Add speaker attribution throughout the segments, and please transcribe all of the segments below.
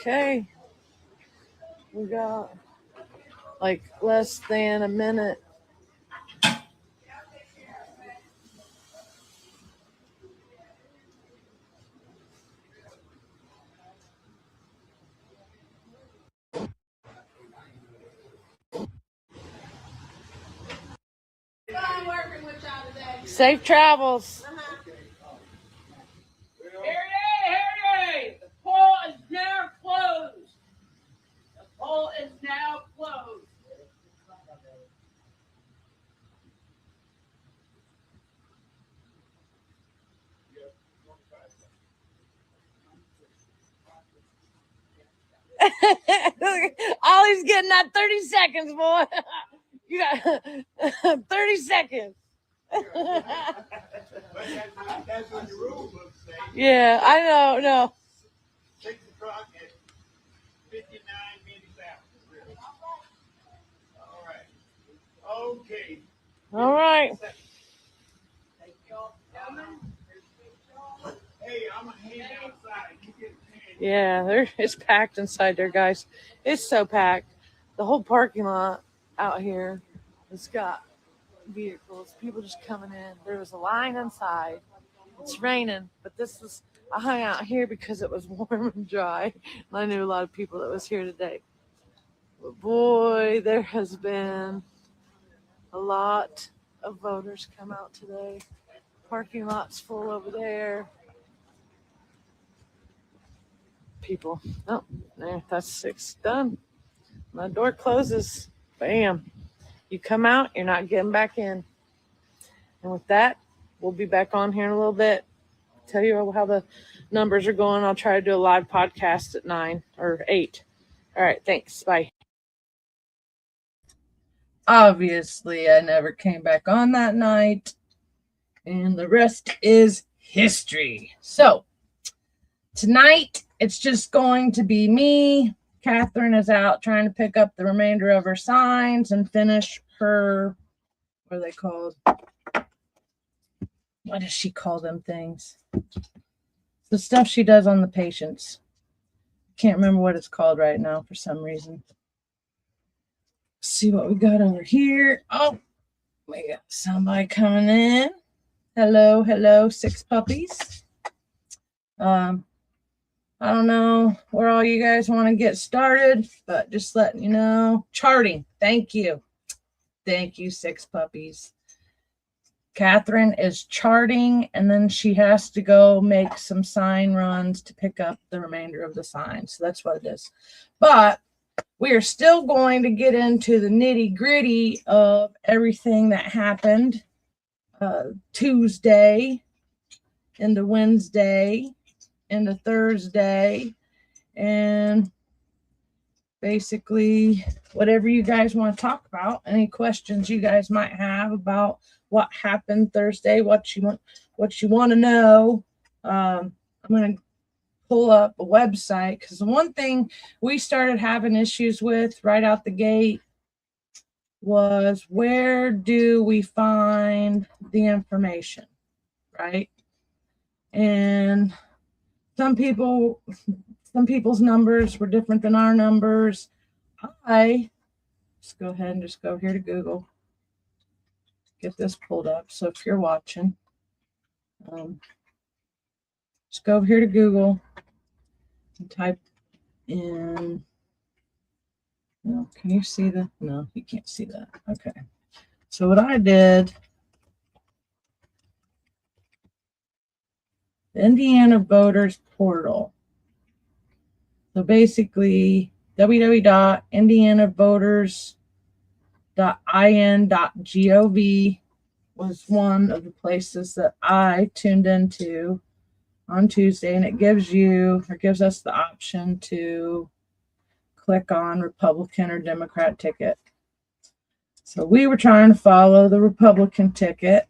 Speaker 1: Okay, we got like less than a minute. Safe travels.
Speaker 2: Harry, the poll is now closed. The poll is now closed.
Speaker 1: Ollie's getting that 30 seconds, boy. You got 30 seconds.
Speaker 3: That's what the rule books say.
Speaker 1: Yeah, I know. No.
Speaker 3: 6 o'clock at 59 minutes after. All right. Okay.
Speaker 1: All right.
Speaker 3: Hey, I'm going to hang outside. You get
Speaker 1: Yeah, it's packed inside there, guys. It's so packed. The whole parking lot out here has got vehicles, people just coming in. There was a line inside. It's raining, but I hung out here because it was warm and dry, and I knew a lot of people that was here today. But boy, there has been a lot of voters come out today. Parking lot's full over there. People. Oh, there, that's 6 done. My door closes. Bam. You come out, you're not getting back in. And with that, we'll be back on here in a little bit. Tell you how the numbers are going. I'll try to do a live podcast at 9 or 8. All right, thanks. Bye. Obviously, I never came back on that night. And the rest is history. So, tonight, it's just going to be me. Catherine is out trying to pick up the remainder of her signs and finish her, what are they called? What does she call them things? The stuff she does on the patients. Can't remember what it's called right now for some reason. Let's see what we got over here. Oh, we got somebody coming in. Hello, 6 puppies. I don't know where all you guys want to get started, but just letting you know. Charting. Thank you. Thank you, 6 puppies. Catherine is charting, and then she has to go make some sign runs to pick up the remainder of the signs. So that's what it is. But we are still going to get into the nitty gritty of everything that happened Tuesday into Wednesday into Thursday, and basically whatever you guys want to talk about, any questions you guys might have about what happened Thursday, what you want to know. I'm going to pull up a website, because the one thing we started having issues with right out the gate was, where do we find the information, right? And some people's numbers were different than our numbers. Just go ahead and just go here to Google, get this pulled up. So if you're watching, just go over here to Google and type in, no, can you see the, no, you can't see that. Okay. So what I did, the Indiana Voters Portal. So basically, www.indianavoters.in.gov was one of the places that I tuned into on Tuesday, and it gives us the option to click on Republican or Democrat ticket. So we were trying to follow the Republican ticket,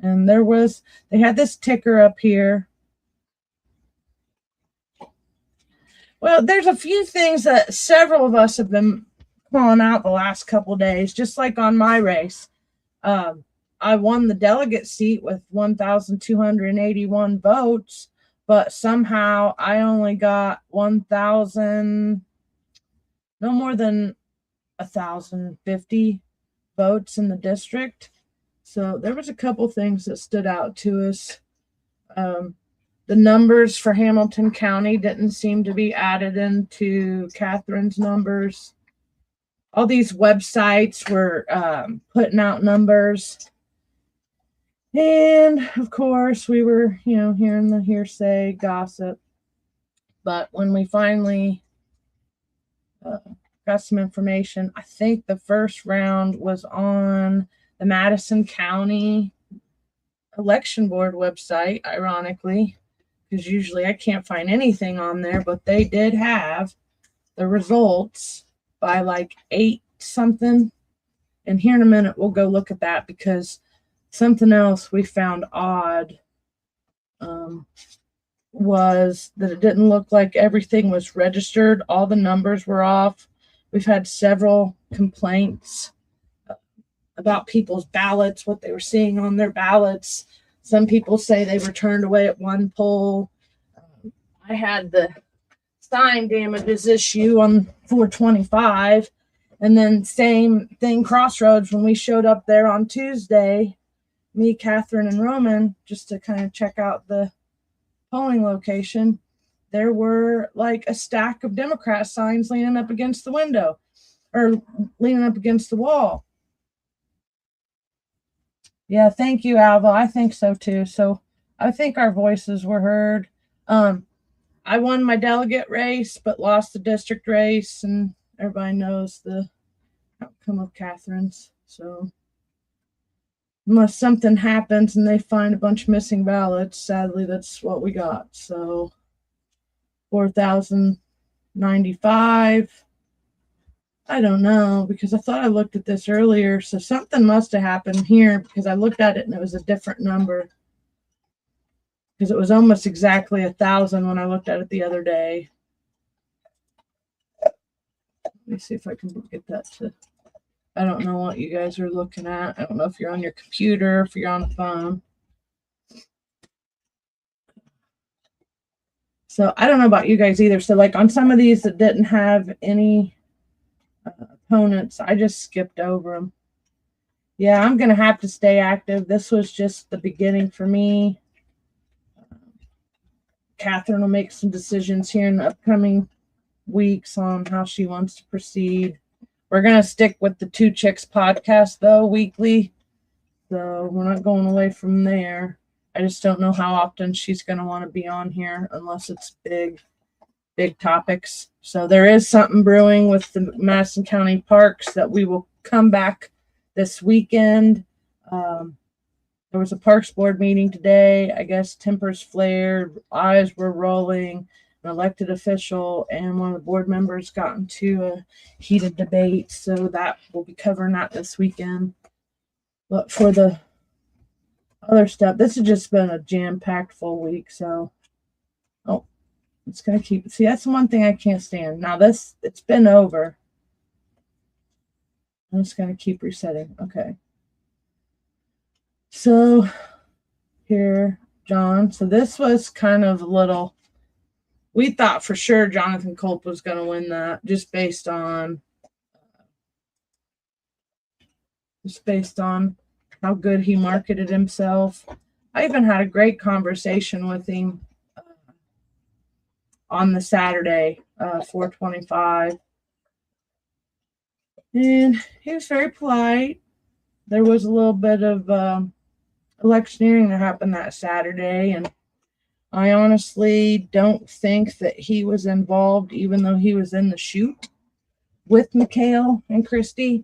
Speaker 1: and they had this ticker up here. Well, there's a few things that several of us have been calling out the last couple of days, just like on my race. I won the delegate seat with 1,281 votes, but somehow I only got 1,000, no more than 1,050 votes in the district. So there was a couple things that stood out to us. The numbers for Hamilton County didn't seem to be added into Catherine's numbers. All these websites were putting out numbers. And of course, we were, hearing the hearsay gossip. But when we finally got some information, I think the first round was on the Madison County election board website, ironically, because usually I can't find anything on there, but they did have the results by like 8 something. And here in a minute, we'll go look at that, because something else we found odd was that it didn't look like everything was registered. All the numbers were off. We've had several complaints about people's ballots, what they were seeing on their ballots. Some people say they were turned away at one poll. I had the sign damages issue on 425. And then same thing, Crossroads, when we showed up there on Tuesday, me, Catherine, and Roman, just to kind of check out the polling location, there were like a stack of Democrat signs leaning up against the window, or leaning up against the wall. Yeah, thank you, Alva. I think so too. So I think our voices were heard. I won my delegate race, but lost the district race, and everybody knows the outcome of Catherine's. So unless something happens and they find a bunch of missing ballots, sadly, that's what we got. So 4,095. I don't know, because I thought I looked at this earlier. So something must have happened here, because I looked at it and it was a different number. Because it was almost exactly 1,000 when I looked at it the other day. Let me see if I can get that to, I don't know what you guys are looking at. I don't know if you're on your computer, if you're on the phone. So I don't know about you guys either. So like on some of these that didn't have any opponents, I just skipped over them. Yeah, I'm going to have to stay active. This was just the beginning for me. Catherine will make some decisions here in the upcoming weeks on how she wants to proceed. We're going to stick with the Two Chicks podcast, though, weekly. So we're not going away from there. I just don't know how often she's going to want to be on here, unless it's big
Speaker 4: big topics. So there is something brewing with the Madison County parks that we will come back this weekend. There was a parks board meeting today. I guess tempers flared, eyes were rolling. An elected official and one of the board members got into a heated debate. So that we'll be covering that this weekend. But for the other stuff, this has just been a jam-packed full week. So, oh, it's going to keep. See, that's the one thing I can't stand. Now it's been over. I'm just going to keep resetting. Okay. So here, John. So this was kind of a little. We thought for sure Jonathan Culp was going to win that just based on how good he marketed himself. I even had a great conversation with him on the Saturday, 425. And he was very polite. There was a little bit of electioneering that happened that Saturday, and I honestly don't think that he was involved, even though he was in the shoot with Mikhail and Christie.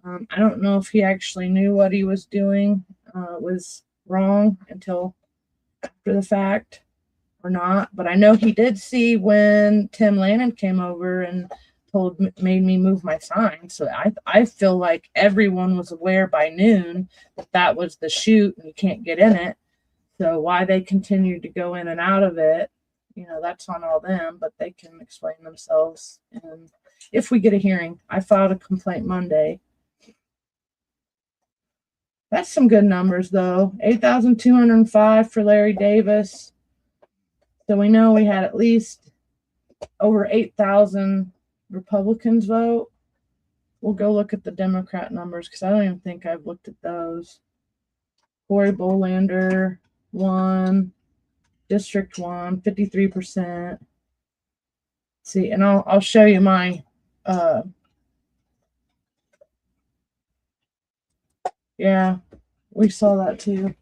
Speaker 4: I don't know if he actually knew what he was doing was wrong until after the fact or not. But I know he did see when Tim Lannon came over and made me move my sign. So I feel like everyone was aware by noon that was the shoot and you can't get in it. So why they continued to go in and out of it, that's on all them, but they can explain themselves. And if we get a hearing, I filed a complaint Monday. That's some good numbers, though. 8,205 for Larry Davis. So we know we had at least over 8,000 Republicans vote. We'll go look at the Democrat numbers because I don't even think I've looked at those. Cory Bolander won. District 1, 53%. See, and I'll show you my yeah, we saw that too.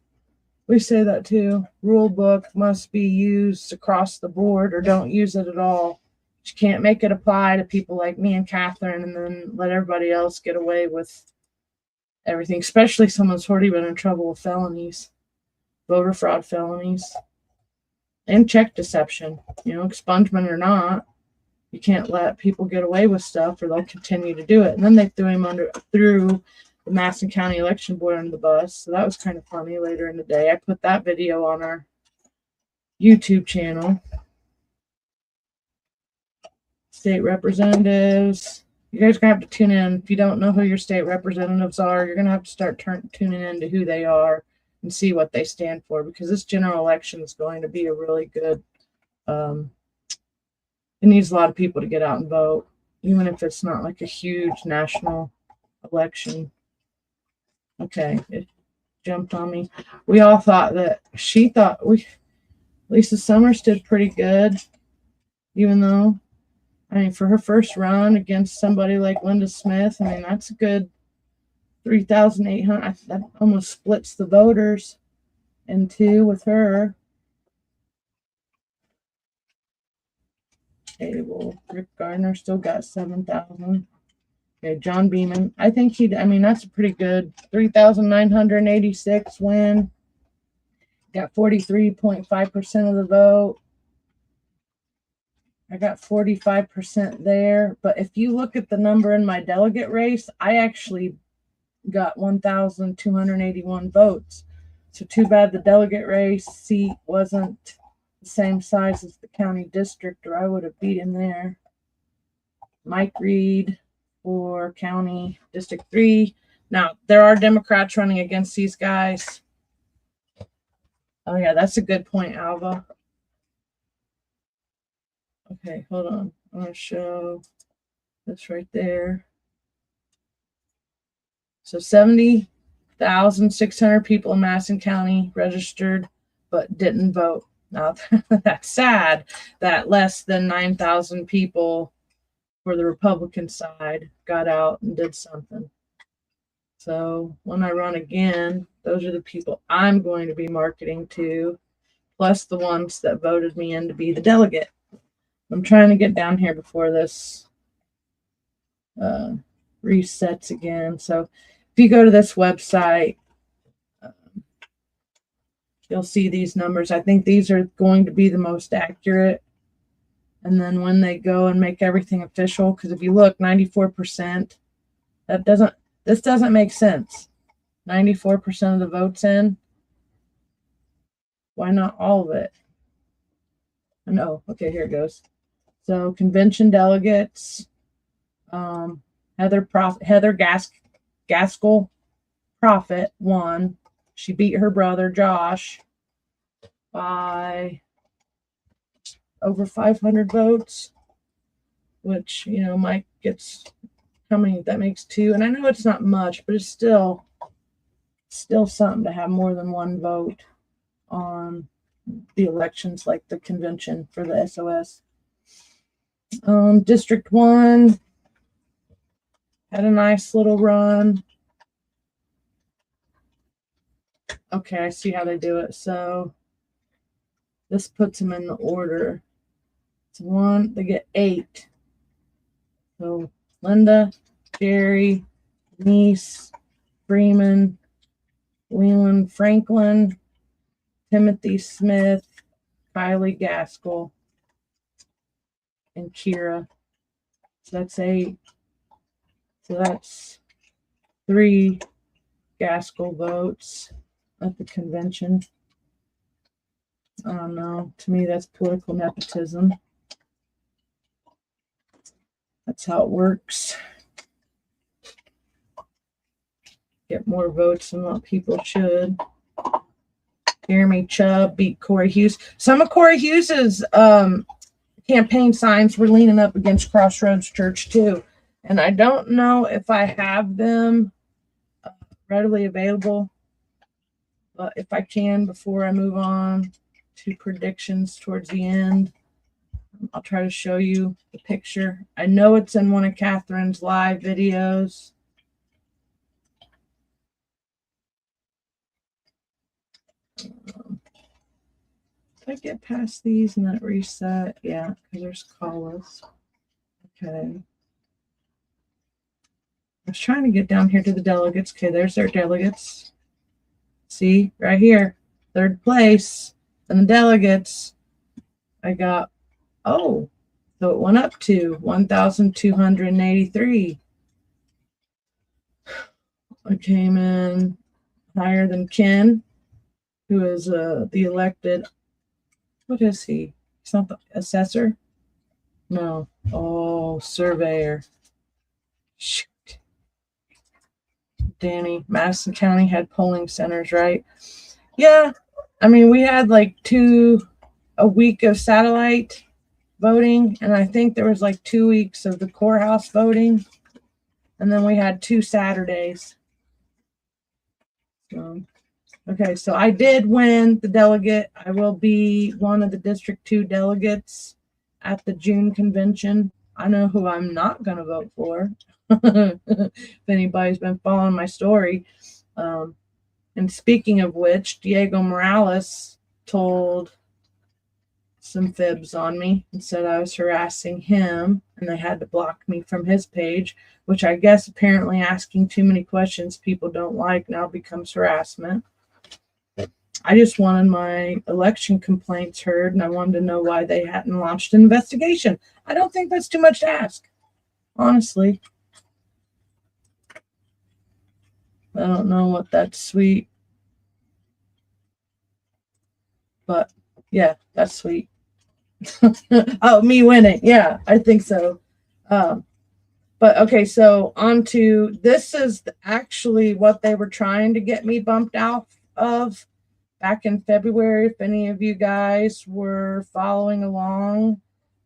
Speaker 4: We say that too. Rule book must be used across the board or don't use it at all. You can't make it apply to people like me and Catherine and then let everybody else get away with everything, especially someone who's already been in trouble with felonies, voter fraud felonies, and check deception. Expungement or not, you can't let people get away with stuff or they'll continue to do it. And then they threw him through the Madison County Election Board under the bus. So that was kind of funny later in the day. I put that video on our YouTube channel. State representatives. You guys are going to have to tune in. If you don't know who your state representatives are, you're going to have to start tuning in to who they are and see what they stand for, because this general election is going to be a really good, it needs a lot of people to get out and vote, even if it's not like a huge national election. Okay, it jumped on me. We all thought that Lisa Summers did pretty good, even though, for her first run against somebody like Linda Smith, that's a good 3,800. That almost splits the voters in two with her. Okay, well, Rick Gardner still got 7,000. Okay, John Beeman. I think that's a pretty good 3,986 win. Got 43.5% of the vote. I got 45% there. But if you look at the number in my delegate race, I actually got 1,281 votes. So too bad the delegate race seat wasn't the same size as the county district, or I would have beat him there. Mike Reed for County District 3. Now, there are Democrats running against these guys. Oh, yeah, that's a good point, Alva. Okay, hold on. I'm going to show this right there. So 70,600 people in Madison County registered but didn't vote. Now, that's sad that less than 9,000 people for the Republican side got out and did something. So when I run again, those are the people I'm going to be marketing to, plus the ones that voted me in to be the delegate. I'm trying to get down here before this resets again. So if you go to this website, you'll see these numbers. I think these are going to be the most accurate. And then when they go and make everything official, because if you look, 94%, this doesn't make sense. 94% of the votes in. Why not all of it? No, okay, here it goes. So convention delegates, Heather Gaskell Prophet won. She beat her brother Josh by over 500 votes, which, you know, Mike gets, how many? That makes 2. And I know it's not much, but it's still something to have more than one vote on the elections, like the convention for the SOS. District 1 had a nice little run. Okay, I see how they do it. So this puts them in the order. It's 1, they get 8. So Linda, Jerry, Denise, Freeman, Leland Franklin, Timothy Smith, Kylie Gaskell, and Kira. So that's 8. So that's 3 Gaskell votes at the convention. I don't know. To me, that's political nepotism. That's how it works. Get more votes than what people should. Jeremy Chubb beat Corey Hughes. Some of Corey Hughes's campaign signs were leaning up against Crossroads Church too. And I don't know if I have them readily available, but if I can, before I move on to predictions towards the end, I'll try to show you the picture. I know it's in one of Catherine's live videos. If I get past these and that reset, yeah, because there's calls. Okay. I was trying to get down here to the delegates. Okay, there's their delegates. See, right here, 3rd place. And the delegates, I got, oh, so it went up to 1,283. I came in higher than Ken, who is the elected, what is he? He's not the assessor? No. Oh, surveyor. Shoot. Danny, Madison County had polling centers, right? Yeah. I mean, we had like a week of satellite voting, and I think there was like 2 weeks of the courthouse voting, and then we had 2 Saturdays. Okay, so I did win the delegate. I will be one of the District 2 delegates at the June convention. I know who I'm not going to vote for. If anybody's been following my story. And speaking of which, Diego Morales told some fibs on me and said I was harassing him, and they had to block me from his page, which I guess apparently asking too many questions people don't like now becomes harassment. I just wanted my election complaints heard, and I wanted to know why they hadn't launched an investigation. I don't think that's too much to ask, honestly. I don't know what that's sweet, but yeah, that's sweet. Oh, me winning. Yeah, I think so. But okay, so on to, this is actually what they were trying to get me bumped out of back in February. If any of you guys were following along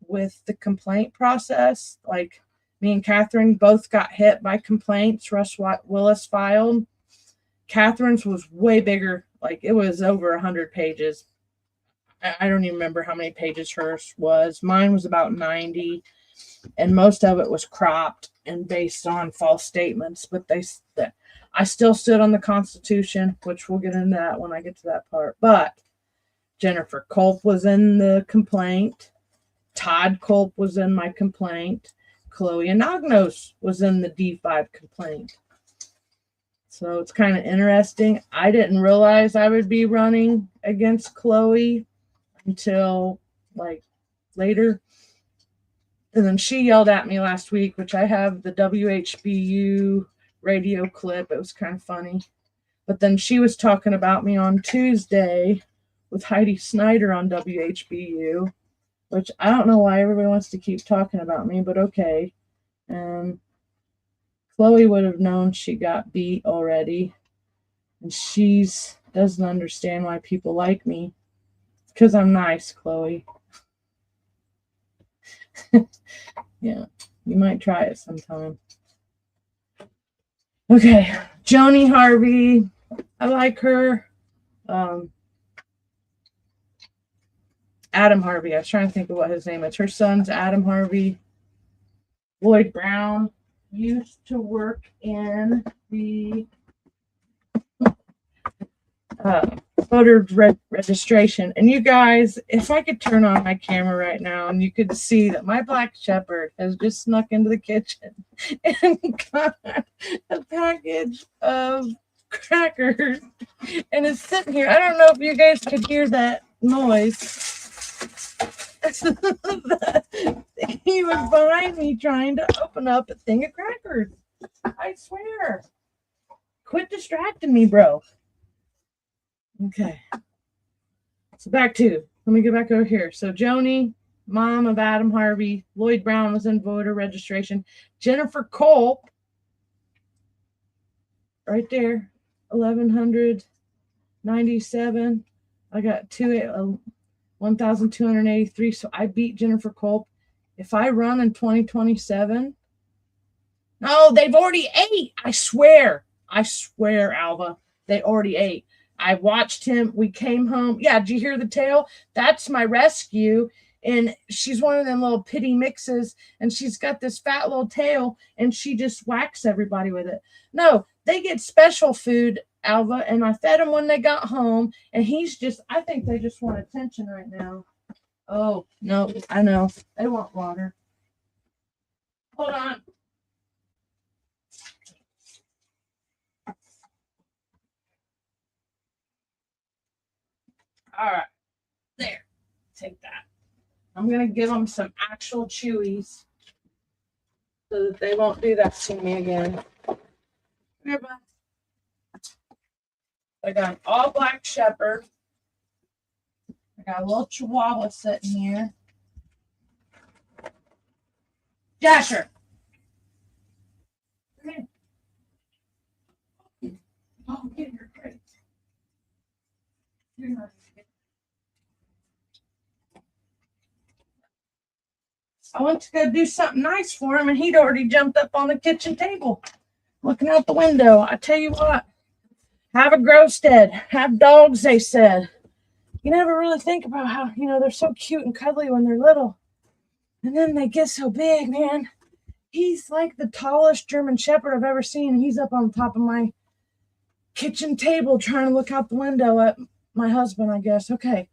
Speaker 4: with the complaint process, like me and Catherine both got hit by complaints Russ Willis filed. Catherine's was way bigger. Like, it was over 100 pages. I don't even remember how many pages hers was. Mine was about 90, and most of it was cropped and based on false statements. But I still stood on the Constitution, which we'll get into that when I get to that part. But Jennifer Culp was in the complaint. Todd Culp was in my complaint. Chloe Anagnos was in the D5 complaint. So it's kind of interesting. I didn't realize I would be running against Chloe until like later. And then she yelled at me last week, which I have the WHBU radio clip. It was kind of funny. But then she was talking about me on Tuesday with Heidi Snyder on WHBU, which I don't know why everybody wants to keep talking about me, but okay. And Chloe would have known she got beat already. And she doesn't understand why people like me. It's because I'm nice, Chloe. Yeah, you might try it sometime. Okay, Joni Harvey. I like her. Adam Harvey. I was trying to think of what his name is. Her son's Adam Harvey. Lloyd Brown used to work in the voter registration. And you guys, if I could turn on my camera right now and you could see that my black shepherd has just snuck into the kitchen and got a package of crackers and is sitting here. I don't know if you guys could hear that noise. He was behind me trying to open up a thing of crackers. I swear. Quit distracting me, bro. Okay. So let me get back over here. So Joni, mom of Adam Harvey, Lloyd Brown was in voter registration. Jennifer Culp, right there, 1,197. I got 1,283. So I beat Jennifer Culp. If I run in 2027, no, they've already ate. I swear, Alva, they already ate. I watched him. We came home. Yeah, did you hear the tail? That's my rescue. And she's one of them little pity mixes. And she's got this fat little tail. And she just whacks everybody with it. No, they get special food, Alva. And I fed them when they got home. And I think they just want attention right now. Oh, no, I know. They want water. Hold on. All right, there, take that. I'm going to give them some actual chewies so that they won't do that to me again. I got an all black shepherd. I got a little chihuahua sitting here. Jasher. Come here. Oh, get your crate. You're not. I went to go do something nice for him, and he'd already jumped up on the kitchen table, looking out the window. I tell you what, have a Grosstead, have dogs, they said. You never really think about how, they're so cute and cuddly when they're little. And then they get so big, man. He's like the tallest German Shepherd I've ever seen. He's up on top of my kitchen table trying to look out the window at my husband, I guess. Okay.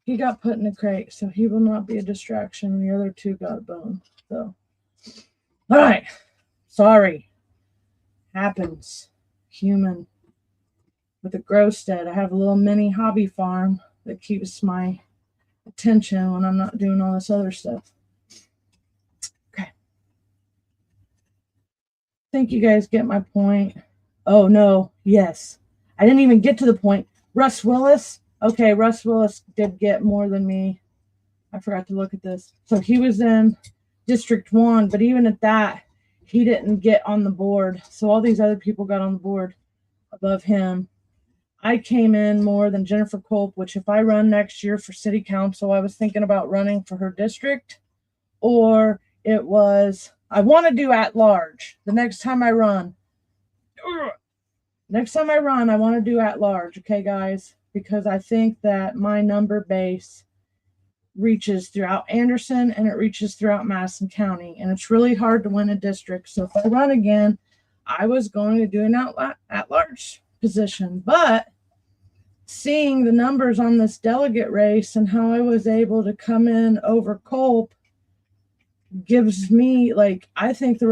Speaker 4: He got put in a crate, so he will not be a distraction. The other two got a bone. So, all right. Sorry. Happens. Human. With a Grosstead, I have a little mini hobby farm that keeps my attention when I'm not doing all this other stuff. Okay. I think you guys get my point. Oh, no. Yes. I didn't even get to the point. Russ Willis. Okay, Russ Willis did get more than me. I forgot to look at this. So he was in District 1, but even at that, he didn't get on the board. So all these other people got on the board above him. I came in more than Jennifer Culp, which if I run next year for city council, I was thinking about running for her district, or I want to do at large. The next time I run, I want to do at large. Okay, guys? Because I think that my number base reaches throughout Anderson and it reaches throughout Madison County. And it's really hard to win a district. So if I run again, I was going to do an at-large position. But seeing the numbers on this delegate race and how I was able to come in over Culp gives me, like, I think the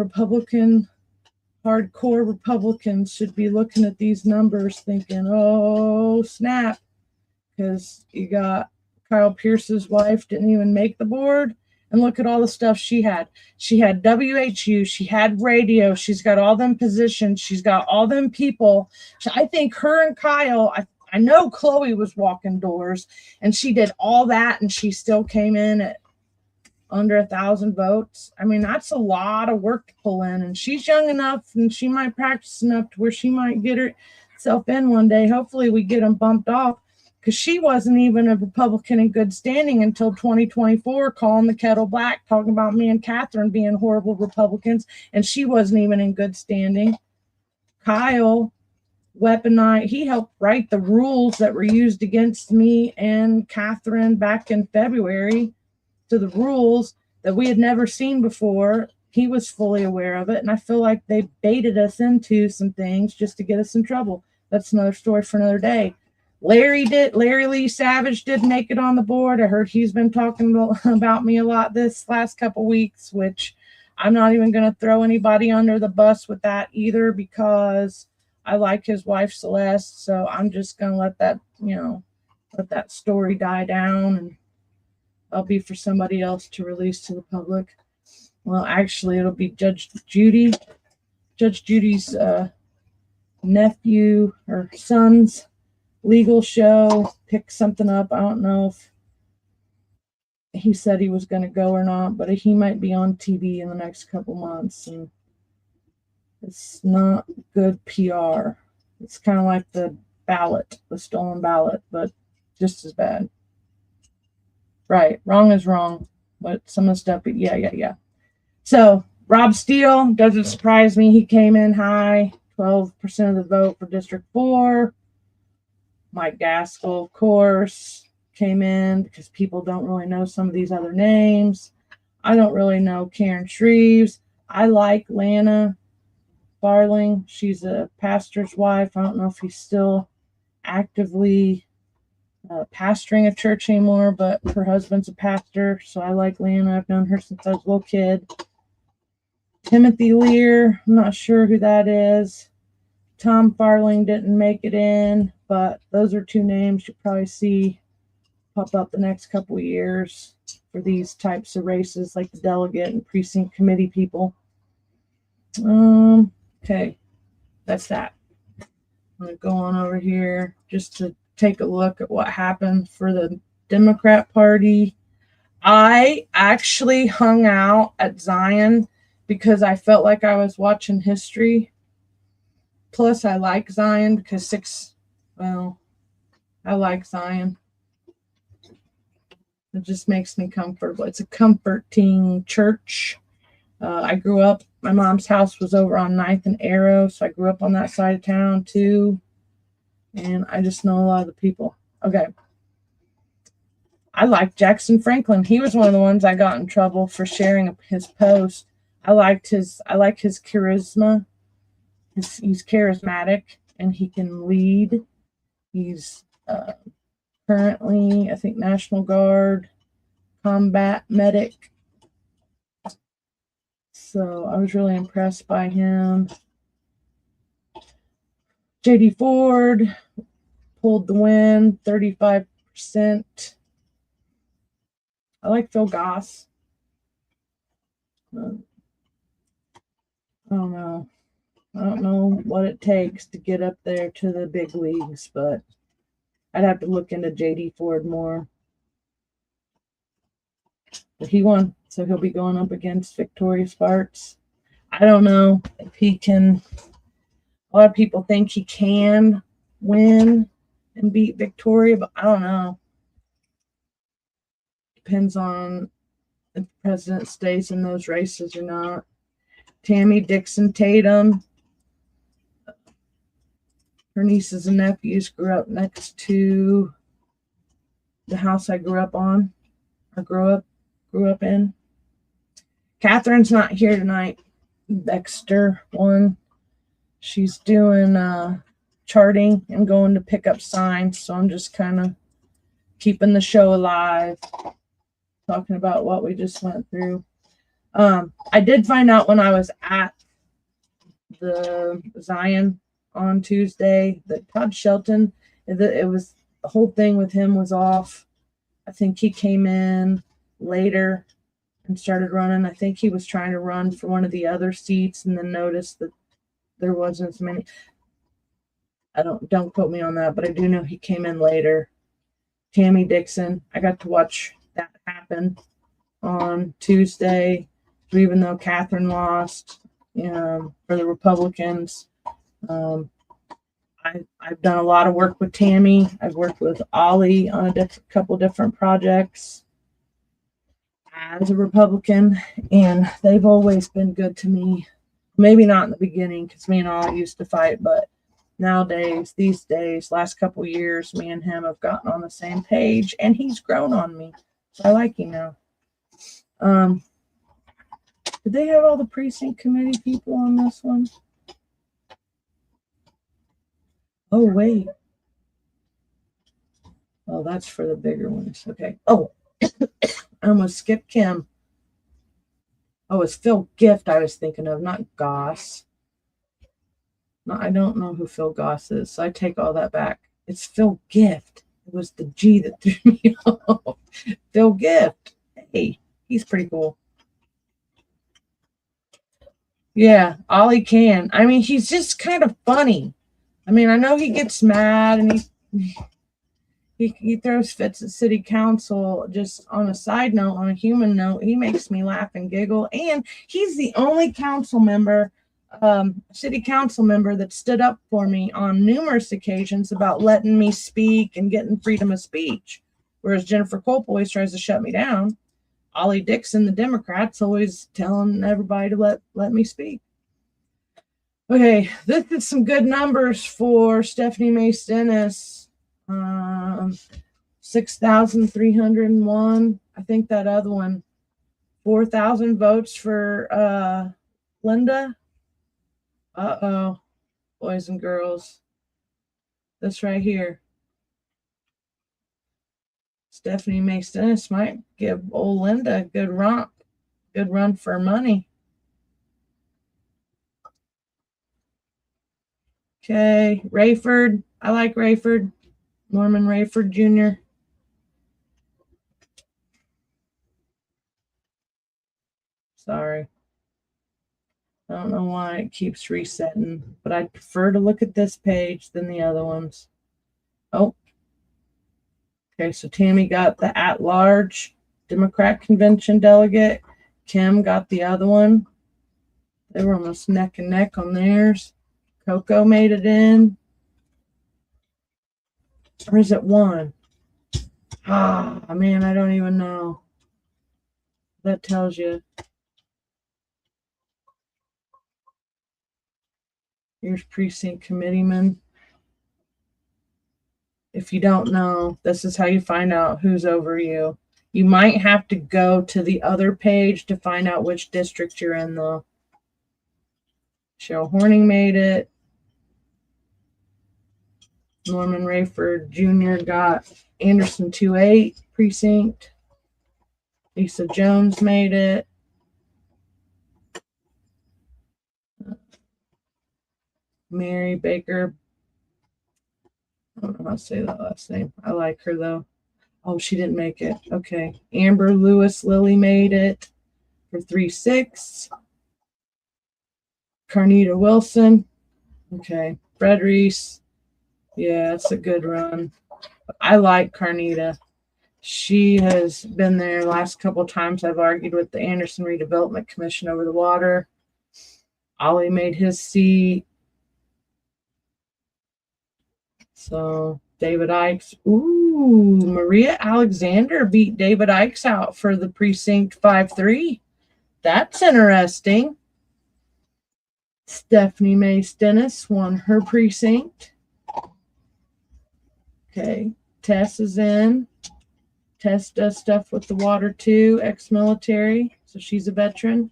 Speaker 4: hardcore Republicans should be looking at these numbers thinking, oh, snap, because you got Kyle Pierce's wife didn't even make the board. And look at all the stuff she had. She had WHU. She had radio. She's got all them positions. She's got all them people. I think her and Kyle, I know Chloe was walking doors, and she did all that, and she still came in at under 1,000 votes. I mean, that's a lot of work to pull in, and she's young enough, and she might practice enough to where she might get herself in one day. Hopefully we get them bumped off, because she wasn't even a Republican in good standing until 2024, calling the kettle black, talking about me and Catherine being horrible Republicans, and she wasn't even in good standing. Kyle weaponized, he helped write the rules that were used against me and Catherine back in February, to the rules that we had never seen before. He was fully aware of it, and I feel like they baited us into some things just to get us in trouble. That's another story for another day. Larry Lee Savage did make it on the board. I heard he's been talking about me a lot this last couple weeks, which I'm not even going to throw anybody under the bus with that either, because I like his wife Celeste. So I'm just going to let that story die down, and I'll be for somebody else to release to the public. Well, actually, it'll be Judge Judy's nephew or son's legal show. Pick something up. I don't know if he said he was going to go or not, but he might be on TV in the next couple months, and it's not good PR. It's kind of like the stolen ballot, but just as bad. Right. Wrong is wrong. But some of the stuff, yeah. So Rob Steele, doesn't surprise me. He came in high, 12% of the vote for District 4. Mike Gaskell, of course, came in because people don't really know some of these other names. I don't really know Karen Shreves. I like Lana Farling. She's a pastor's wife. I don't know if he's still actively pastoring a church anymore, but her husband's a pastor, so I like Lana. I've known her since I was a little kid. Timothy Lear, I'm not sure who that is. Tom Farling didn't make it in, but those are two names you'll probably see pop up the next couple of years for these types of races, like the delegate and precinct committee people. Okay, that's that. I'm going to go on over here just to take a look at what happened for the Democrat Party. I actually hung out at Zion because I felt like I was watching history. Plus, I like Zion because I like Zion. It just makes me comfortable. It's a comforting church. I grew up, my mom's house was over on 9th and Arrow, so I grew up on that side of town too. And I just know a lot of the people. Okay. I like Jackson Franklin. He was one of the ones I got in trouble for sharing his post. I like his charisma. He's charismatic and he can lead. He's currently, I think, National Guard, combat medic. So I was really impressed by him. J.D. Ford pulled the win, 35%. I like Phil Goss. I don't know. I don't know what it takes to get up there to the big leagues, but I'd have to look into J.D. Ford more. But he won, so he'll be going up against Victoria Sparks. I don't know if he can. A lot of people think he can win and beat Victoria, but I don't know. Depends on if the president stays in those races or not. Tammy Dixon Tatum. Her nieces and nephews grew up next to the house I grew up on, or grew up in. Catherine's not here tonight. Dexter won. She's doing charting and going to pick up signs. So I'm just kind of keeping the show alive, talking about what we just went through. I did find out when I was at the Zion on Tuesday that Todd Shelton, it was the whole thing with him was off. I think he came in later and started running. I think he was trying to run for one of the other seats and then noticed that there wasn't as many. Don't quote me on that, but I do know he came in later. Tammy Dixon, I got to watch that happen on Tuesday. So even though Catherine lost for the Republicans, I've done a lot of work with Tammy. I've worked with Ollie on a couple different projects as a Republican, and they've always been good to me. Maybe not in the beginning because me and Ollie used to fight, but nowadays, these days, last couple years, me and him have gotten on the same page, and he's grown on me. So I like him now. Did they have all the precinct committee people on this one? Oh, wait. Oh, that's for the bigger ones. Okay. Oh, I almost skipped Kim. Oh, it's Phil Gift I was thinking of, not Goss. No, I don't know who Phil Goss is, so I take all that back. It's Phil Gift. It was the G that threw me off. Phil Gift. Hey, he's pretty cool. Yeah, Ollie can. I mean, he's just kind of funny. I mean, I know he gets mad and he throws fits at city council. Just on a side note, on a human note, he makes me laugh and giggle. And he's the only council member, city council member that stood up for me on numerous occasions about letting me speak and getting freedom of speech. Whereas Jennifer Culp always tries to shut me down. Ollie Dixon, the Democrats, always telling everybody to let me speak. Okay, this is some good numbers for Stephanie Mace Dennis. 6,301. I think that other one, 4,000 votes for Linda. Uh-oh, boys and girls. This right here. Stephanie Mace Dennis might give old Linda a good run for her money. Okay, Rayford. I like Rayford. Norman Rayford Jr. Sorry. I don't know why it keeps resetting, but I prefer to look at this page than the other ones. Oh. Okay, so Tammy got the at-large Democrat convention delegate. Kim got the other one. They were almost neck and neck on theirs. Coco made it in. Or is it one? Ah, man, I don't even know. That tells you. Here's precinct committeeman. If you don't know, this is how you find out who's over you. You might have to go to the other page to find out which district you're in, though. Cheryl Horning made it. Norman Rayford Jr. got Anderson 2-8 precinct. Lisa Jones made it. Mary Baker. I don't know how to say that last name. I like her, though. Oh, she didn't make it. Okay. Amber Lewis Lilly made it for 3-6. Carnita Wilson. Okay. Fred Reese. Yeah, it's a good run. I like Carnita. She has been there last couple of times I've argued with the Anderson Redevelopment Commission over the water. Ollie made his seat. So David Ikes. Ooh, Maria Alexander beat David Ikes out for the precinct 5-3. That's interesting. Stephanie Mace Dennis won her precinct. Okay, Tess is in. Tess does stuff with the water too, ex-military, so she's a veteran.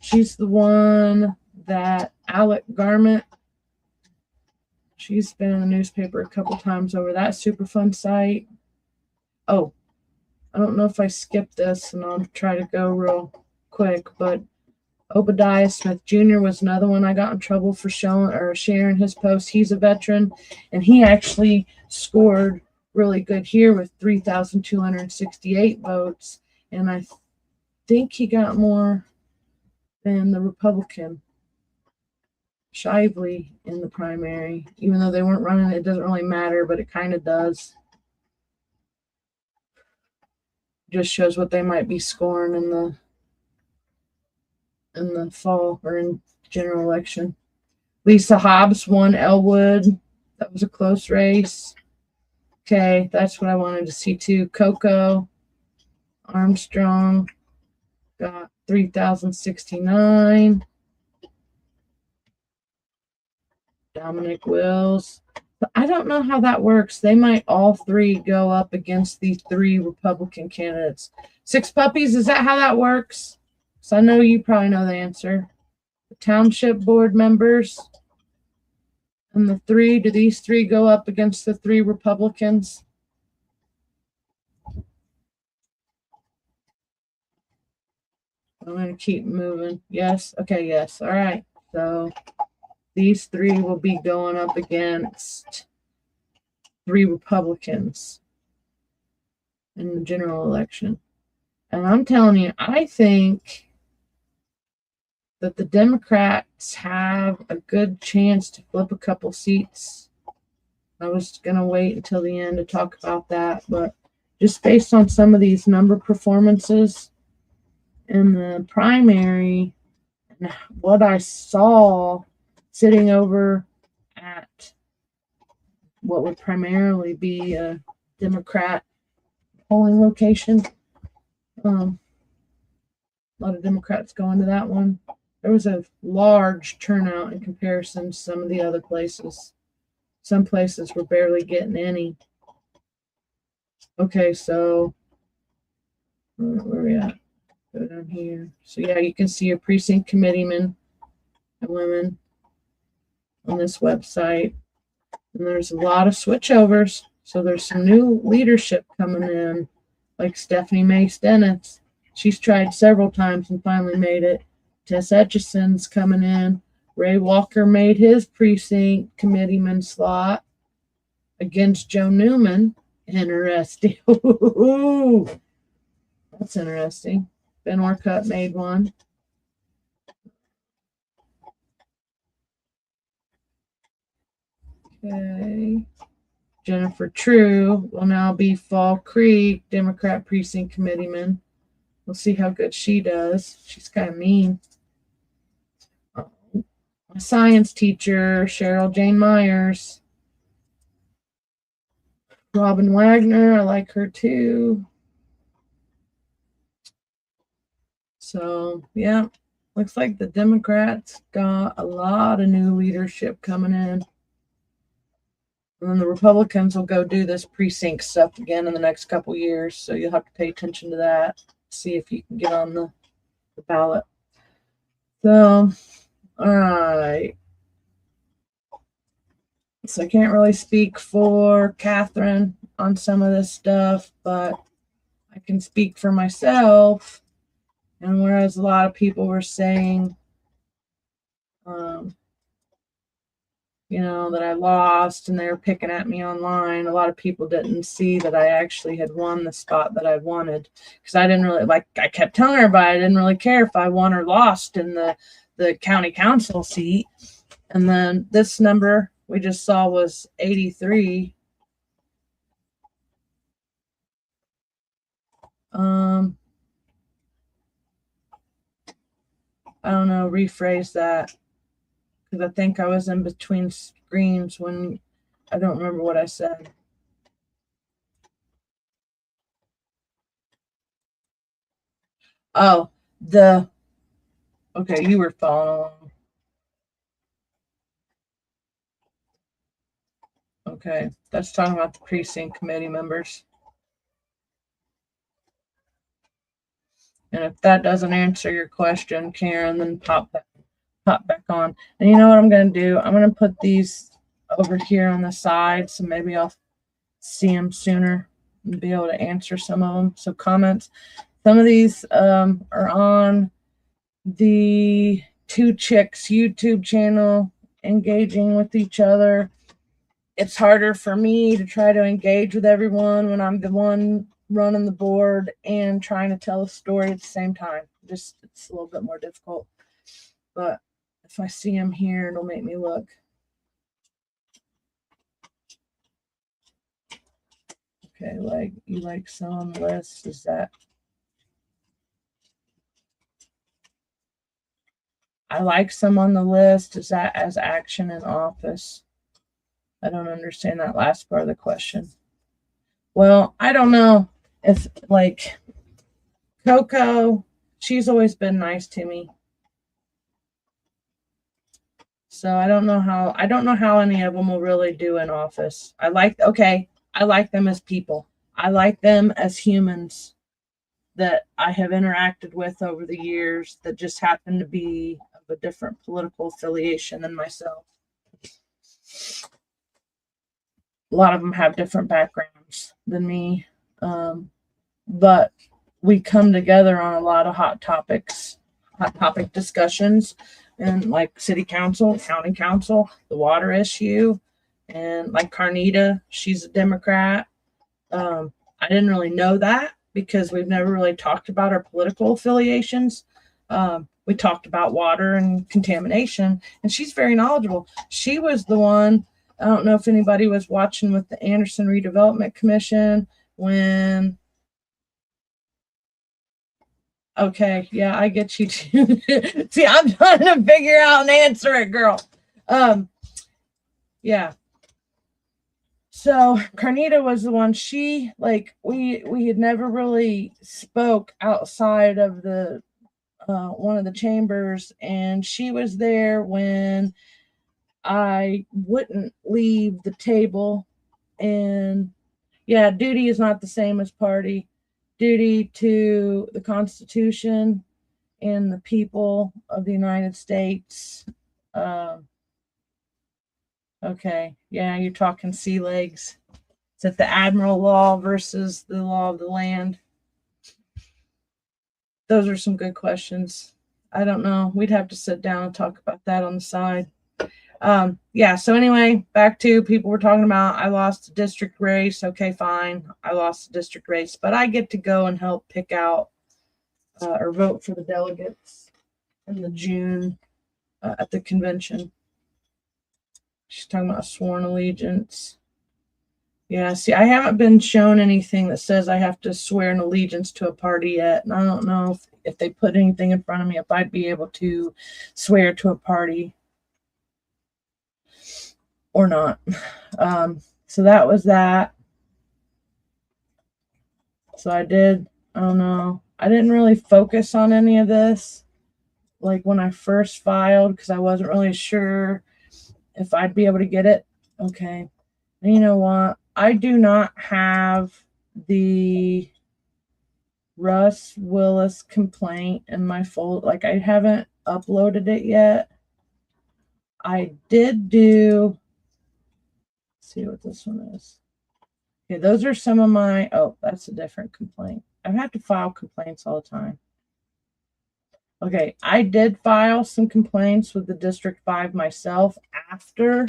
Speaker 4: She's the one that Alec Garment She's been in the newspaper a couple times over that Superfund site. Oh, I don't know if I skipped this, and I'll try to go real quick, but Obadiah Smith Jr. was another one I got in trouble for sharing his post. He's a veteran, and he actually scored really good here with 3,268 votes, and I think he got more than the Republican Shively in the primary. Even though they weren't running, it doesn't really matter, but it kind of does. Just shows what they might be scoring in the fall or in general election. Lisa Hobbs won Elwood. That was a close race. Okay, that's what I wanted to see too. Coco Armstrong got 3,069. Dominic Wills. But I don't know how that works. They might all three go up against these three Republican candidates. Six Puppies, is that how that works? So I know you probably know the answer. The township board members and the three, do these three go up against the three Republicans? I'm going to keep moving. Yes. Okay. Yes. All right. So these three will be going up against three Republicans in the general election. And I'm telling you, I think that the Democrats have a good chance to flip a couple seats. I was going to wait until the end to talk about that, but just based on some of these number performances in the primary and what I saw sitting over at what would primarily be a Democrat polling location. A lot of Democrats going to that one. There was a large turnout in comparison to some of the other places. Some places were barely getting any. Okay, so where are we at? Go down here. So yeah, you can see your precinct committeemen and women on this website. And there's a lot of switchovers. So there's some new leadership coming in, like Stephanie Mace Dennis. She's tried several times and finally made it. Tess Etchison's coming in. Ray Walker made his precinct committeeman slot against Joe Newman. Interesting. That's interesting. Ben Orcutt made one. Okay. Jennifer True will now be Fall Creek Democrat precinct committeeman. We'll see how good she does. She's kind of mean. My science teacher, Cheryl Jane Myers. Robin Wagner, I like her too. So, yeah, looks like the Democrats got a lot of new leadership coming in. And then the Republicans will go do this precinct stuff again in the next couple years. So you'll have to pay attention to that. See if you can get on the ballot. So, all right. So I can't really speak for Catherine on some of this stuff, but I can speak for myself. And whereas a lot of people were saying, that I lost and they were picking at me online, a lot of people didn't see that I actually had won the spot that I wanted. Because I didn't really, I kept telling everybody I didn't really care if I won or lost in the county council seat. And then this number we just saw was 83. I don't know, rephrase that. Because I think I was in between screens when I don't remember what I said. Oh, okay, you were following along. Okay, that's talking about the precinct committee members. And if that doesn't answer your question, Karen, then pop back on. And you know what I'm going to do? I'm going to put these over here on the side, so maybe I'll see them sooner and be able to answer some of them. So comments. Some of these are on the Two Chicks YouTube channel, engaging with each other. It's harder for me to try to engage with everyone when I'm the one running the board and trying to tell a story at the same time. Just it's a little bit more difficult. But if I see them here, it'll make me look. Okay, like you like some on the list. Is that I like some on the list. Is that as action in office? I don't understand that last part of the question. Well, I don't know if like Coco, she's always been nice to me. So I don't know how any of them will really do in office. I like them as people. I like them as humans that I have interacted with over the years that just happen to be of a different political affiliation than myself. A lot of them have different backgrounds than me, but we come together on a lot of hot topic discussions, and like city council, county council, the water issue, and like Carnita, she's a Democrat. I didn't really know that because we've never really talked about our political affiliations. We talked about water and contamination, and she's very knowledgeable. She was the one, I don't know if anybody was watching with the Anderson Redevelopment Commission when, okay, yeah, I get you too. See, I'm trying to figure out and answer it, girl. Yeah. So Carnita was the one, she, like, we had never really spoke outside of the one of the chambers, and she was there when I wouldn't leave the table. And yeah, duty is not the same as party. Duty to the Constitution and the people of the United States. Okay, yeah, you're talking sea legs. Is it the admiral law versus the law of the land? Those are some good questions. I don't know. We'd have to sit down and talk about that on the side. Yeah, so anyway, back to people we're talking about. I lost the district race. Okay, fine. I lost the district race, but I get to go and help pick out or vote for the delegates in the June at the convention. She's talking about sworn allegiance. Yeah, see, I haven't been shown anything that says I have to swear an allegiance to a party yet. And I don't know if they put anything in front of me, if I'd be able to swear to a party or not. So that was that. So I don't know. I didn't really focus on any of this, like when I first filed, because I wasn't really sure if I'd be able to get it. Okay. And you know what? I do not have the Russ Willis complaint in my folder. Like, I haven't uploaded it yet. I did do, let's see what this one is. Okay, those are some of my, oh, that's a different complaint. I have to file complaints all the time. Okay, I did file some complaints with the District 5 myself after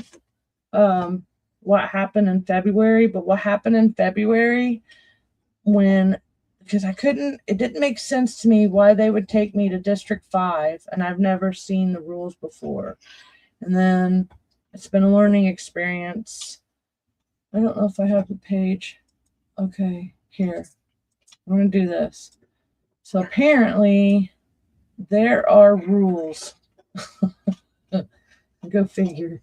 Speaker 4: what happened in February. But what happened in February because it didn't make sense to me why they would take me to District 5, and I've never seen the rules before. And then it's been a learning experience. I don't know if I have the page. Okay, here. I'm going to do this. So apparently there are rules. Go figure.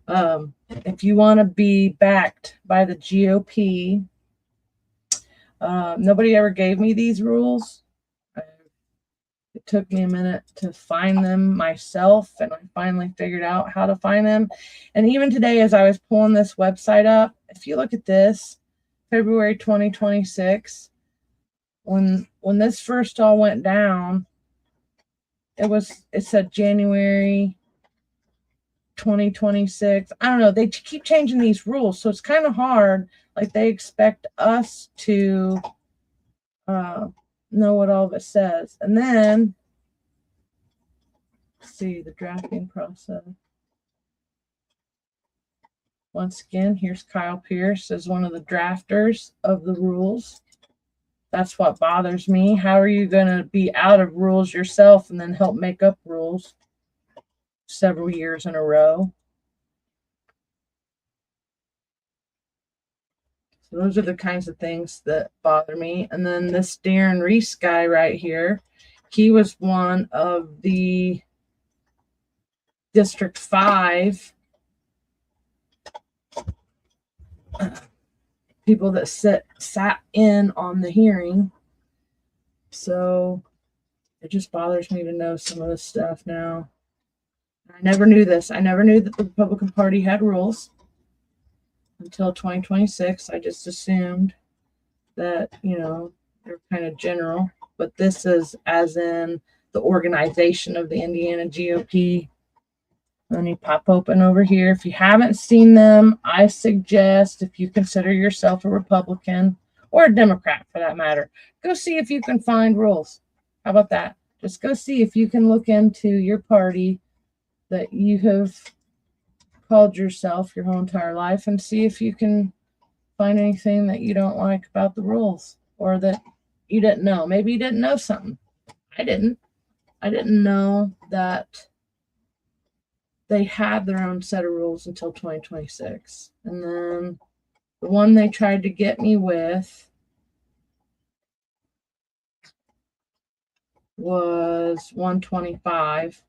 Speaker 4: If you want to be backed by the GOP, nobody ever gave me these rules. It took me a minute to find them myself, and I finally figured out how to find them. And even today, as I was pulling this website up, if you look at this, February 2026, when this first all went down, it said January 2026. I don't know. They keep changing these rules, so it's kind of hard. Like they expect us to know what all of it says. And then, let's see the drafting process. Once again, here's Kyle Pierce as one of the drafters of the rules. That's what bothers me. How are you going to be out of rules yourself and then help make up rules several years in a row? So those are the kinds of things that bother me. And then this Darren Reese guy right here, he was one of the District 5 people that sat in on the hearing. So it just bothers me to know some of this stuff now. I never knew this. I never knew that the Republican Party had rules until 2026. I just assumed that, they're kind of general. But this is as in the organization of the Indiana GOP. Let me pop open over here. If you haven't seen them, I suggest, if you consider yourself a Republican or a Democrat for that matter, go see if you can find rules. How about that? Just go see if you can look into your party that you have called yourself your whole entire life and see if you can find anything that you don't like about the rules or that you didn't know. Maybe you didn't know something. I didn't know that they had their own set of rules until 2026. And then the one they tried to get me with was 125.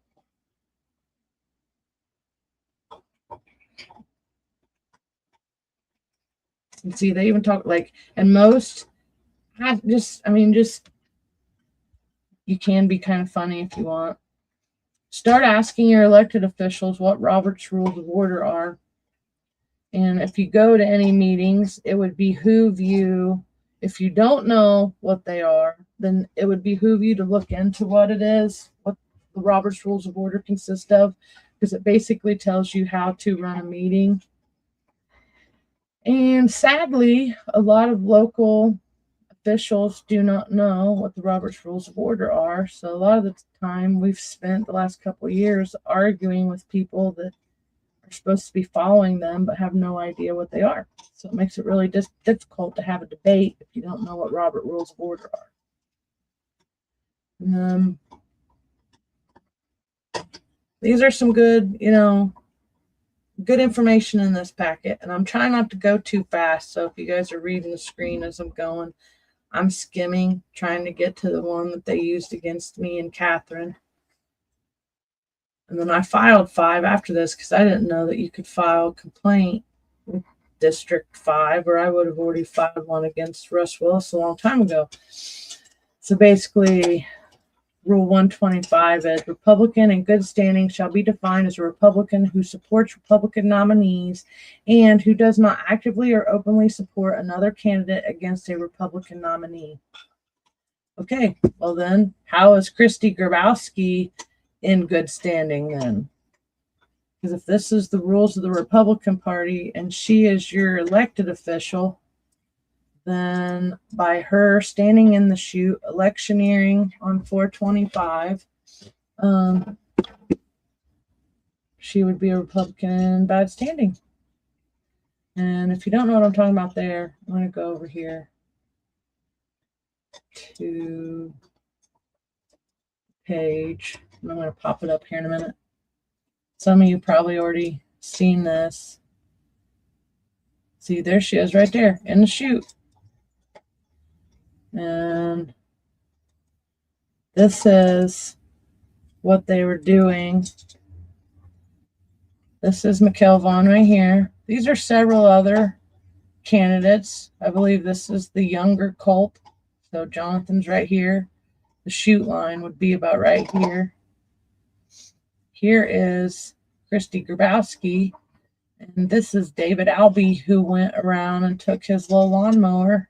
Speaker 4: And see, they even talk and most you can be kind of funny if you want. Start asking your elected officials what Robert's Rules of Order are. And if you go to any meetings, it would behoove you, if you don't know what they are, then it would behoove you to look into what it is, what the Robert's Rules of Order consist of, because it basically tells you how to run a meeting. And sadly, a lot of local officials do not know what the Robert's Rules of Order are. So a lot of the time we've spent the last couple of years arguing with people that are supposed to be following them but have no idea what they are. So it makes it really difficult to have a debate if you don't know what Robert Rules of Order are. These are some good, good information in this packet, and I'm trying not to go too fast. So if you guys are reading the screen as I'm going, I'm skimming, trying to get to the one that they used against me and Catherine. And then I filed 5 after this because I didn't know that you could file a complaint with District 5, or I would have already filed one against Russ Willis a long time ago. So basically, Rule 125 is Republican in good standing shall be defined as a Republican who supports Republican nominees and who does not actively or openly support another candidate against a Republican nominee. Okay, well then, how is Christy Grabowski in good standing then? Because if this is the rules of the Republican Party and she is your elected official, then by her standing in the chute, electioneering on 425, she would be a Republican in bad standing. And if you don't know what I'm talking about there, I'm going to go over here to page. I'm going to pop it up here in a minute. Some of you probably already seen this. See, there she is right there in the chute. And this is what they were doing. This is McElvon right here. These are several other candidates. I believe this is the younger Culp. So Jonathan's right here. The chute line would be about right here. Here is Christy Grabowski. And this is David Albee, who went around and took his little lawnmower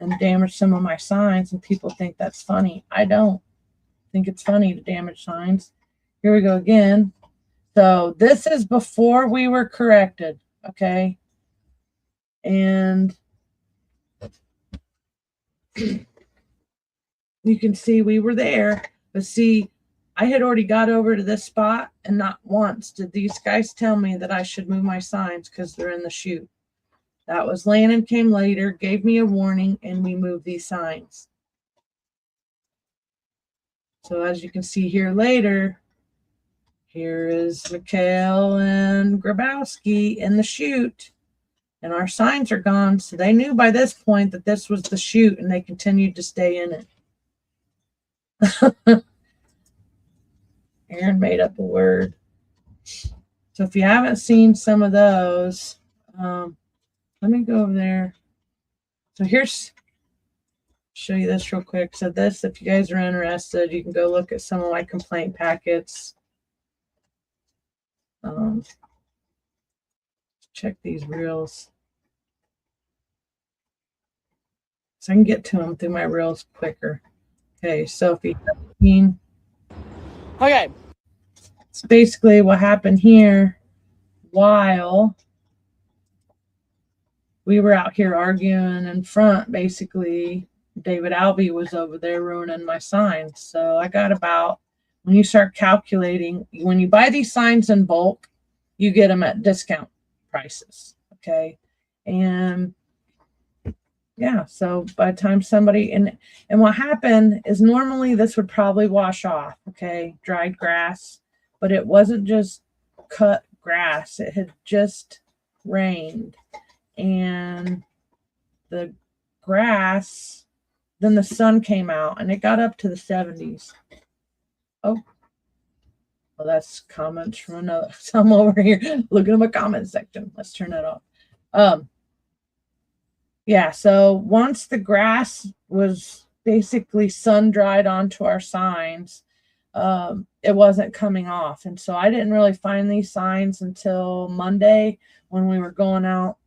Speaker 4: and damaged some of my signs, and people think that's funny. I don't think it's funny to damage signs. Here we go again. So this is before we were corrected, okay? And you can see we were there, but see, I had already got over to this spot, and not once did these guys tell me that I should move my signs because they're in the chute. That was Landon came later, gave me a warning, and we moved these signs. So as you can see here later, here is Mikhail and Grabowski in the chute, and our signs are gone. So they knew by this point that this was the chute, and they continued to stay in it. Aaron made up a word. So if you haven't seen some of those, let me go over there. So here's, show you this real quick. So this, if you guys are interested, you can go look at some of my complaint packets. Check these reels. So I can get to them through my reels quicker. Okay, so if you haven't seen,
Speaker 1: Okay.
Speaker 4: it's basically what happened here while we were out here arguing in front. Basically, David Albee was over there ruining my signs. So I got about, when you start calculating, when you buy these signs in bulk, you get them at discount prices. Okay. And yeah, so by the time somebody, and what happened is normally this would probably wash off, okay, dried grass, but it wasn't just cut grass. It had just rained, and the grass, then the sun came out, and it got up to the 70s. Oh, well, that's comments from another, some over here. Look at my comment section. Let's turn that off. Yeah, so once the grass was basically sun dried onto our signs, it wasn't coming off. And so I didn't really find these signs until Monday when we were going out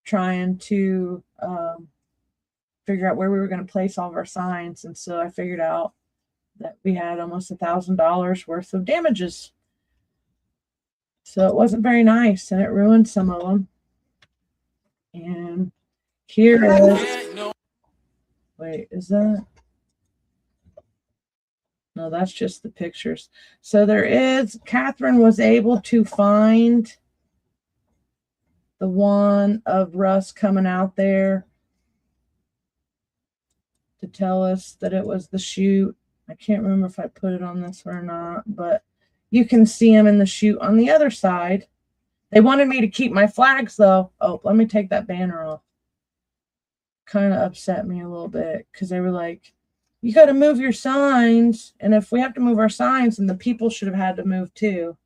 Speaker 4: trying to figure out where we were going to place all of our signs. And so I figured out that we had almost $1,000 worth of damages. So it wasn't very nice, and it ruined some of them. And here is, wait, is that? No, that's just the pictures. So there is, Catherine was able to find the one of Russ coming out there to tell us that it was the chute. I can't remember if I put it on this or not, but you can see him in the chute on the other side. They wanted me to keep my flags though. Oh, let me take that banner off. Kind of upset me a little bit because they were like, you got to move your signs, and if we have to move our signs, then the people should have had to move too.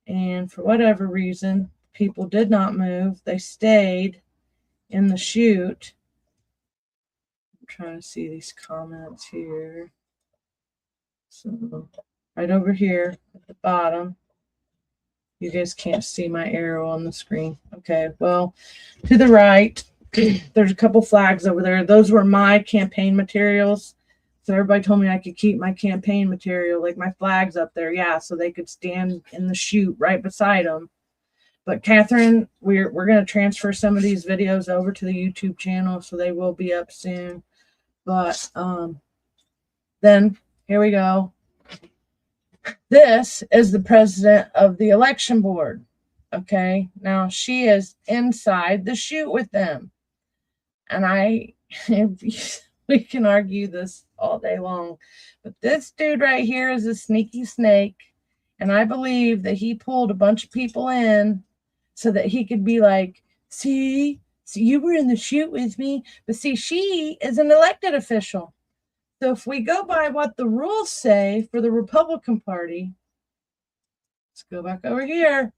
Speaker 4: And for whatever reason, people did not move. They stayed in the chute. I'm trying to see these comments here. So right over here at the bottom, you guys can't see my arrow on the screen. Okay, well, to the right, there's a couple flags over there. Those were my campaign materials. So everybody told me I could keep my campaign material, like my flags up there. Yeah, so they could stand in the chute right beside them. But Catherine, we're going to transfer some of these videos over to the YouTube channel, so they will be up soon. But then here we go. This is the president of the election board. Okay, now she is inside the chute with them. And we can argue this all day long, but this dude right here is a sneaky snake. And I believe that he pulled a bunch of people in so that he could be like, see, you were in the chute with me. But see, she is an elected official. So if we go by what the rules say for the Republican Party, let's go back over here.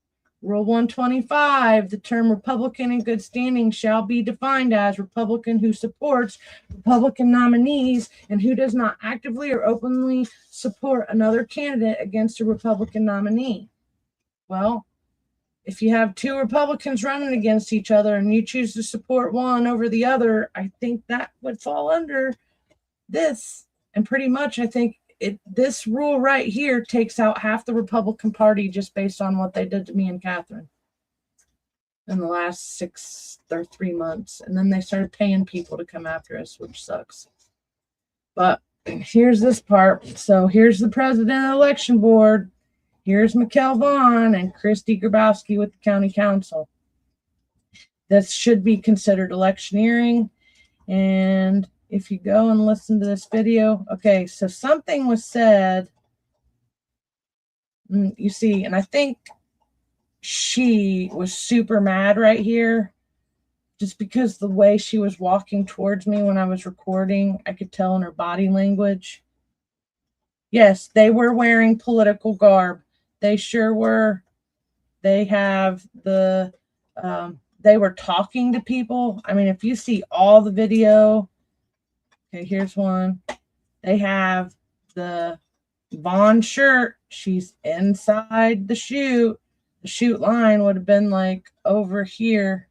Speaker 4: Rule 125, the term Republican in good standing shall be defined as Republican who supports Republican nominees and who does not actively or openly support another candidate against a Republican nominee. Well, if you have two Republicans running against each other and you choose to support one over the other, I think that would fall under this. And pretty much, I think this rule right here takes out half the Republican Party just based on what they did to me and Catherine in the last 6 or 3 months. And then they started paying people to come after us, which sucks. But here's this part. So here's the president of the election board. Here's Mikkel Vaughn and Christy Grabowski with the county council. This should be considered electioneering. And if you go and listen to this video, okay, so something was said, you see, and I think she was super mad right here, just because the way she was walking towards me when I was recording, I could tell in her body language. Yes, they were wearing political garb. They sure were. They have the, they were talking to people. I mean, if you see all the video, okay, here's one. They have the Vaughn shirt. She's inside the chute. The chute line would have been like over here.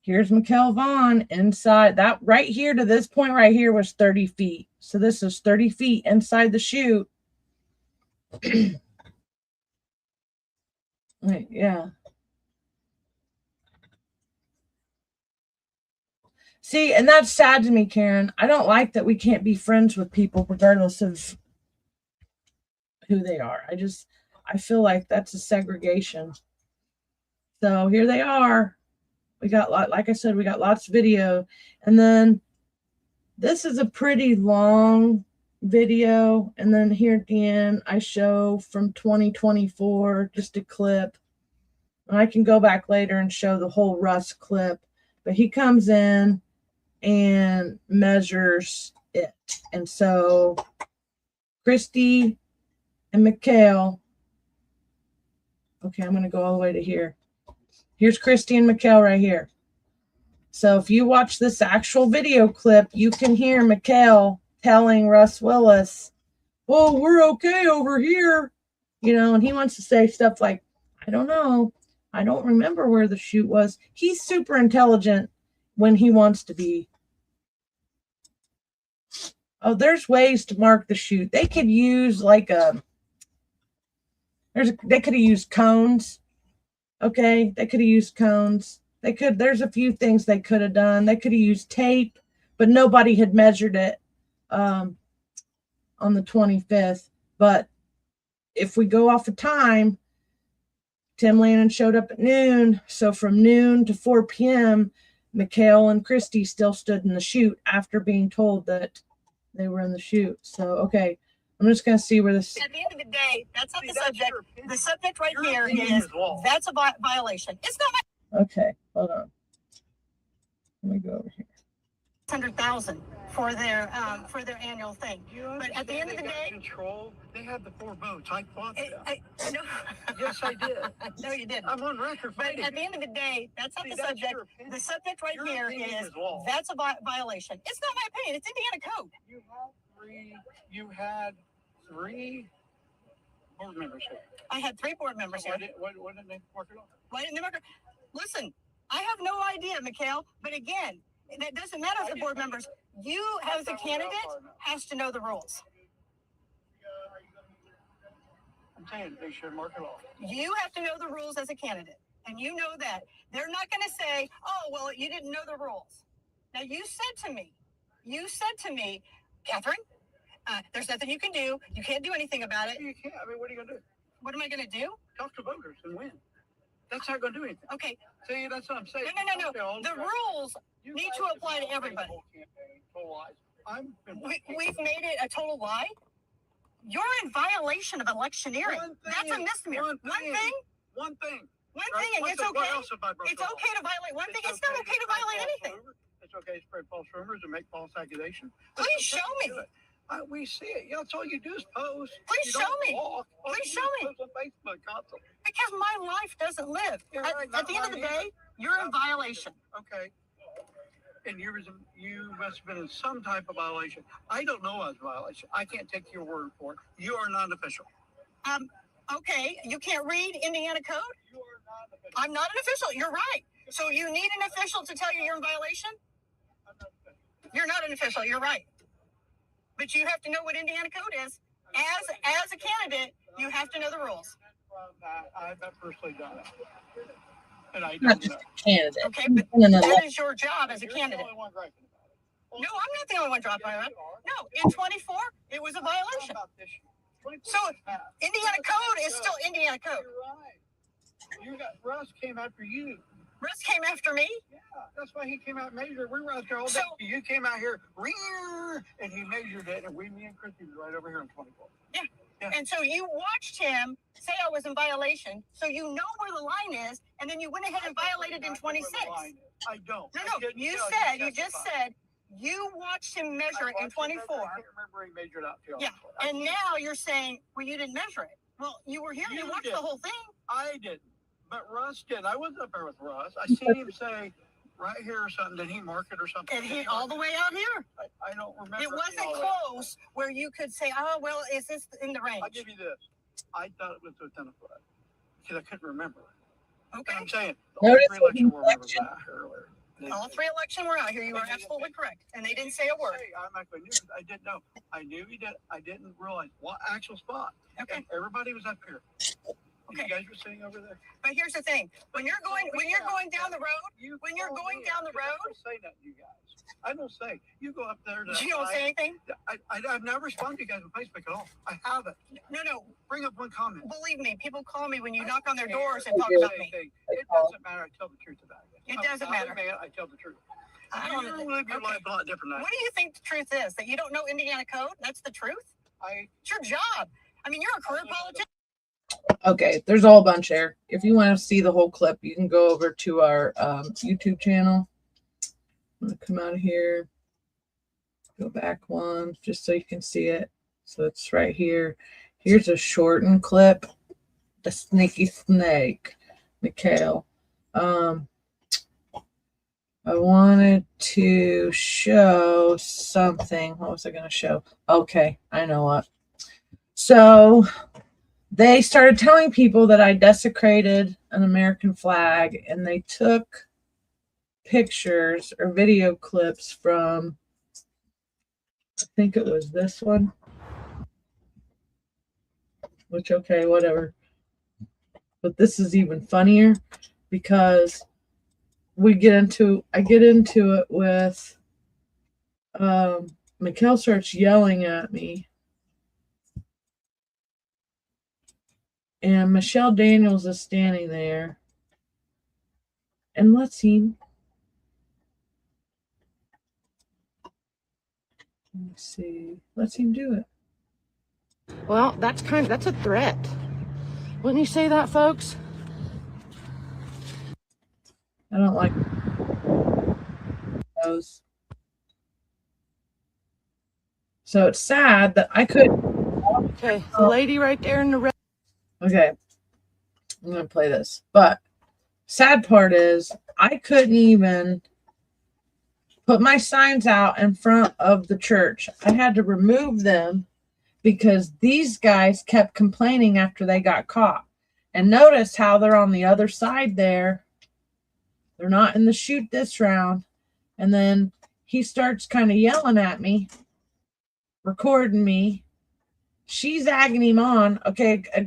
Speaker 4: Here's Mikkel Vaughn inside. That right here to this point right here was 30 feet. So this is 30 feet inside the chute. Wait, yeah. See, and that's sad to me, Karen. I don't like that we can't be friends with people regardless of who they are. I feel like that's a segregation. So here they are. We got, like I said, we got lots of video. And then this is a pretty long video. And then here at the end, I show from 2024, just a clip. And I can go back later and show the whole Russ clip. But he comes in and measures it. And so Christy and Mikkel, okay, I'm going to go all the way to here. Here's Christy and Mikkel right here. So if you watch this actual video clip, you can hear Mikkel telling Russ Willis, oh, we're okay over here. You know, and he wants to say stuff like, I don't know. I don't remember where the chute was. He's super intelligent when he wants to be. Oh, there's ways to mark the chute. They could use like they could have used cones. Okay, they could have used cones. There's a few things they could have done. They could have used tape, but nobody had measured it on the 25th. But if we go off of time, Tim Lannon showed up at noon. So from noon to 4 p.m., Mikkel and Christy still stood in the chute after being told that they were in the chute. So, okay, I'm just going to see where this...
Speaker 5: At the end of the day, that's not the subject. The subject right here is, that's a violation. It's not my...
Speaker 4: Okay, hold on. Let me go over here.
Speaker 5: 100,000 for their annual thing. But at the end of the day...
Speaker 3: Control. They had the 4 votes. I fought them.
Speaker 5: No.
Speaker 3: Yes, I did.
Speaker 5: No, you didn't.
Speaker 3: I'm on record fighting.
Speaker 5: But at the end of the day, that's not the subject. The subject right here is, that's a violation. It's not my opinion. It's Indiana code.
Speaker 3: You had three board members here.
Speaker 5: I had 3 board members here.
Speaker 3: Why didn't they mark it off?
Speaker 5: Why didn't they mark it? Listen, I have no idea, Mikkel. But again, that doesn't matter if the board members. You, as a candidate, has to know the rules.
Speaker 3: I'm saying they should mark it off.
Speaker 5: You have to know the rules as a candidate. And you know that. They're not going to say, oh, well, you didn't know the rules. Now, you said to me, Catherine, there's nothing you can do. You can't do anything about it.
Speaker 3: You can't. I mean, what are you going to do?
Speaker 5: What am I going to do?
Speaker 3: Talk to voters and win. That's not going to do anything.
Speaker 5: Okay.
Speaker 3: See, that's what I'm saying.
Speaker 5: No. The rules need to apply to everybody. We've made it a total lie. You're in violation of electioneering. That's a misdemeanor.
Speaker 3: One thing.
Speaker 5: And it's okay. It's okay to violate one thing. It's not okay to violate anything.
Speaker 3: It's okay to spread false rumors and make false accusations.
Speaker 5: Please show me.
Speaker 3: We see it. That's all you do is post.
Speaker 5: Please show me. Please show me.
Speaker 3: On Facebook constantly.
Speaker 5: Because my life doesn't live. At the end of the day, you're in violation.
Speaker 3: Okay. And you must have been in some type of violation. I don't know as a violation. I can't take your word for it. You are not official.
Speaker 5: Okay. You can't read Indiana code?
Speaker 3: You are not official.
Speaker 5: I'm not an official. You're right. So you need an official to tell you you're in violation?
Speaker 3: I'm not official.
Speaker 5: You're not an official. You're right. But you have to know what Indiana code is. As a candidate, you have to know the rules.
Speaker 3: I've not personally done it. And I
Speaker 4: Not
Speaker 3: don't
Speaker 4: just
Speaker 3: know.
Speaker 4: a candidate.
Speaker 5: Okay, but
Speaker 4: No, no, no.
Speaker 5: that is your job as a
Speaker 3: You're the
Speaker 5: candidate.
Speaker 3: only one griping about it.
Speaker 5: No, I'm not the only one dropping by that. No, in 24, it was a violation. So Indiana code is still Indiana code.
Speaker 3: You're right. Russ came after you.
Speaker 5: Russ came after me.
Speaker 3: Yeah, that's why he came out and measured. We were out there all day.
Speaker 5: So-
Speaker 3: You came out here, and he measured it, and me and Christy were right over here on 24.
Speaker 5: Yeah.
Speaker 3: Yeah.
Speaker 5: And so you watched him say I was in violation, so you know where the line is, and then you went ahead and violated in 26.
Speaker 3: I don't.
Speaker 5: No,
Speaker 3: I didn't
Speaker 5: you
Speaker 3: tell
Speaker 5: said, you just
Speaker 3: testified.
Speaker 5: said you watched him measure it in 24.
Speaker 3: I can't remember he measured out till.
Speaker 5: Yeah, and now you're saying, well, you didn't measure it. Well, you were here, you watched
Speaker 3: did.
Speaker 5: the whole thing.
Speaker 3: I didn't, but Russ did. I wasn't up there with Russ. I seen him say right here or something. Did he mark it or something?
Speaker 5: And he all the way out here.
Speaker 3: I don't remember.
Speaker 5: It wasn't close where you could say, oh, well, is this in the range?
Speaker 3: I'll give you this. I thought it was within a foot because I couldn't remember.
Speaker 5: Okay.
Speaker 3: I'm saying the
Speaker 4: Notice
Speaker 3: whole election were
Speaker 4: election.
Speaker 3: out here earlier.
Speaker 5: All three election were out here. You are absolutely correct. And they didn't say a word.
Speaker 3: I'm not going to. I didn't know. I knew he did. I didn't realize what actual spot.
Speaker 5: Okay.
Speaker 3: And everybody was up here.
Speaker 5: Okay.
Speaker 3: You guys were sitting over there.
Speaker 5: But here's the thing. When you're going down the road, when you're going down the road,
Speaker 3: I don't say nothing to you guys. I don't say. You go up there.
Speaker 5: you don't say anything?
Speaker 3: I've never responded to you guys on Facebook at all. I haven't.
Speaker 5: No.
Speaker 3: Bring up one comment.
Speaker 5: Believe me, people call me when you knock on their doors and
Speaker 3: I
Speaker 5: talk
Speaker 3: don't
Speaker 5: about
Speaker 3: say
Speaker 5: me.
Speaker 3: anything. It doesn't matter. I tell the truth about it.
Speaker 5: It doesn't matter.
Speaker 3: Man, I tell the truth.
Speaker 5: I
Speaker 3: You
Speaker 5: don't
Speaker 3: live your
Speaker 5: okay.
Speaker 3: life a lot different than I
Speaker 5: What do you think the truth is? That you don't know Indiana code? That's the truth? It's your job. I mean, you're a career politician.
Speaker 4: Okay, there's a whole bunch there. If you want to see the whole clip, you can go over to our YouTube channel. I'm going to come out of here. Go back one, just so you can see it. So it's right here. Here's a shortened clip. The sneaky snake, Mikhail. I wanted to show something. What was I going to show? Okay, I know what. So they started telling people that I desecrated an American flag, and they took pictures or video clips from, I think it was this one, which, okay, whatever. But this is even funnier because I get into it with Mikhail starts yelling at me, and Michelle Daniels is standing there, and let's me see, let's him do it.
Speaker 1: Well, that's a threat. Wouldn't you say that, folks?
Speaker 4: I don't like those. So it's sad that I could.
Speaker 1: Okay, the lady right there in the red.
Speaker 4: Okay, I'm gonna play this. But sad part is I couldn't even put my signs out in front of the church. I had to remove them because these guys kept complaining after they got caught. And notice how they're on the other side there. They're not in the shoot this round. And then he starts kind of yelling at me, recording me. She's egging him on. Okay, a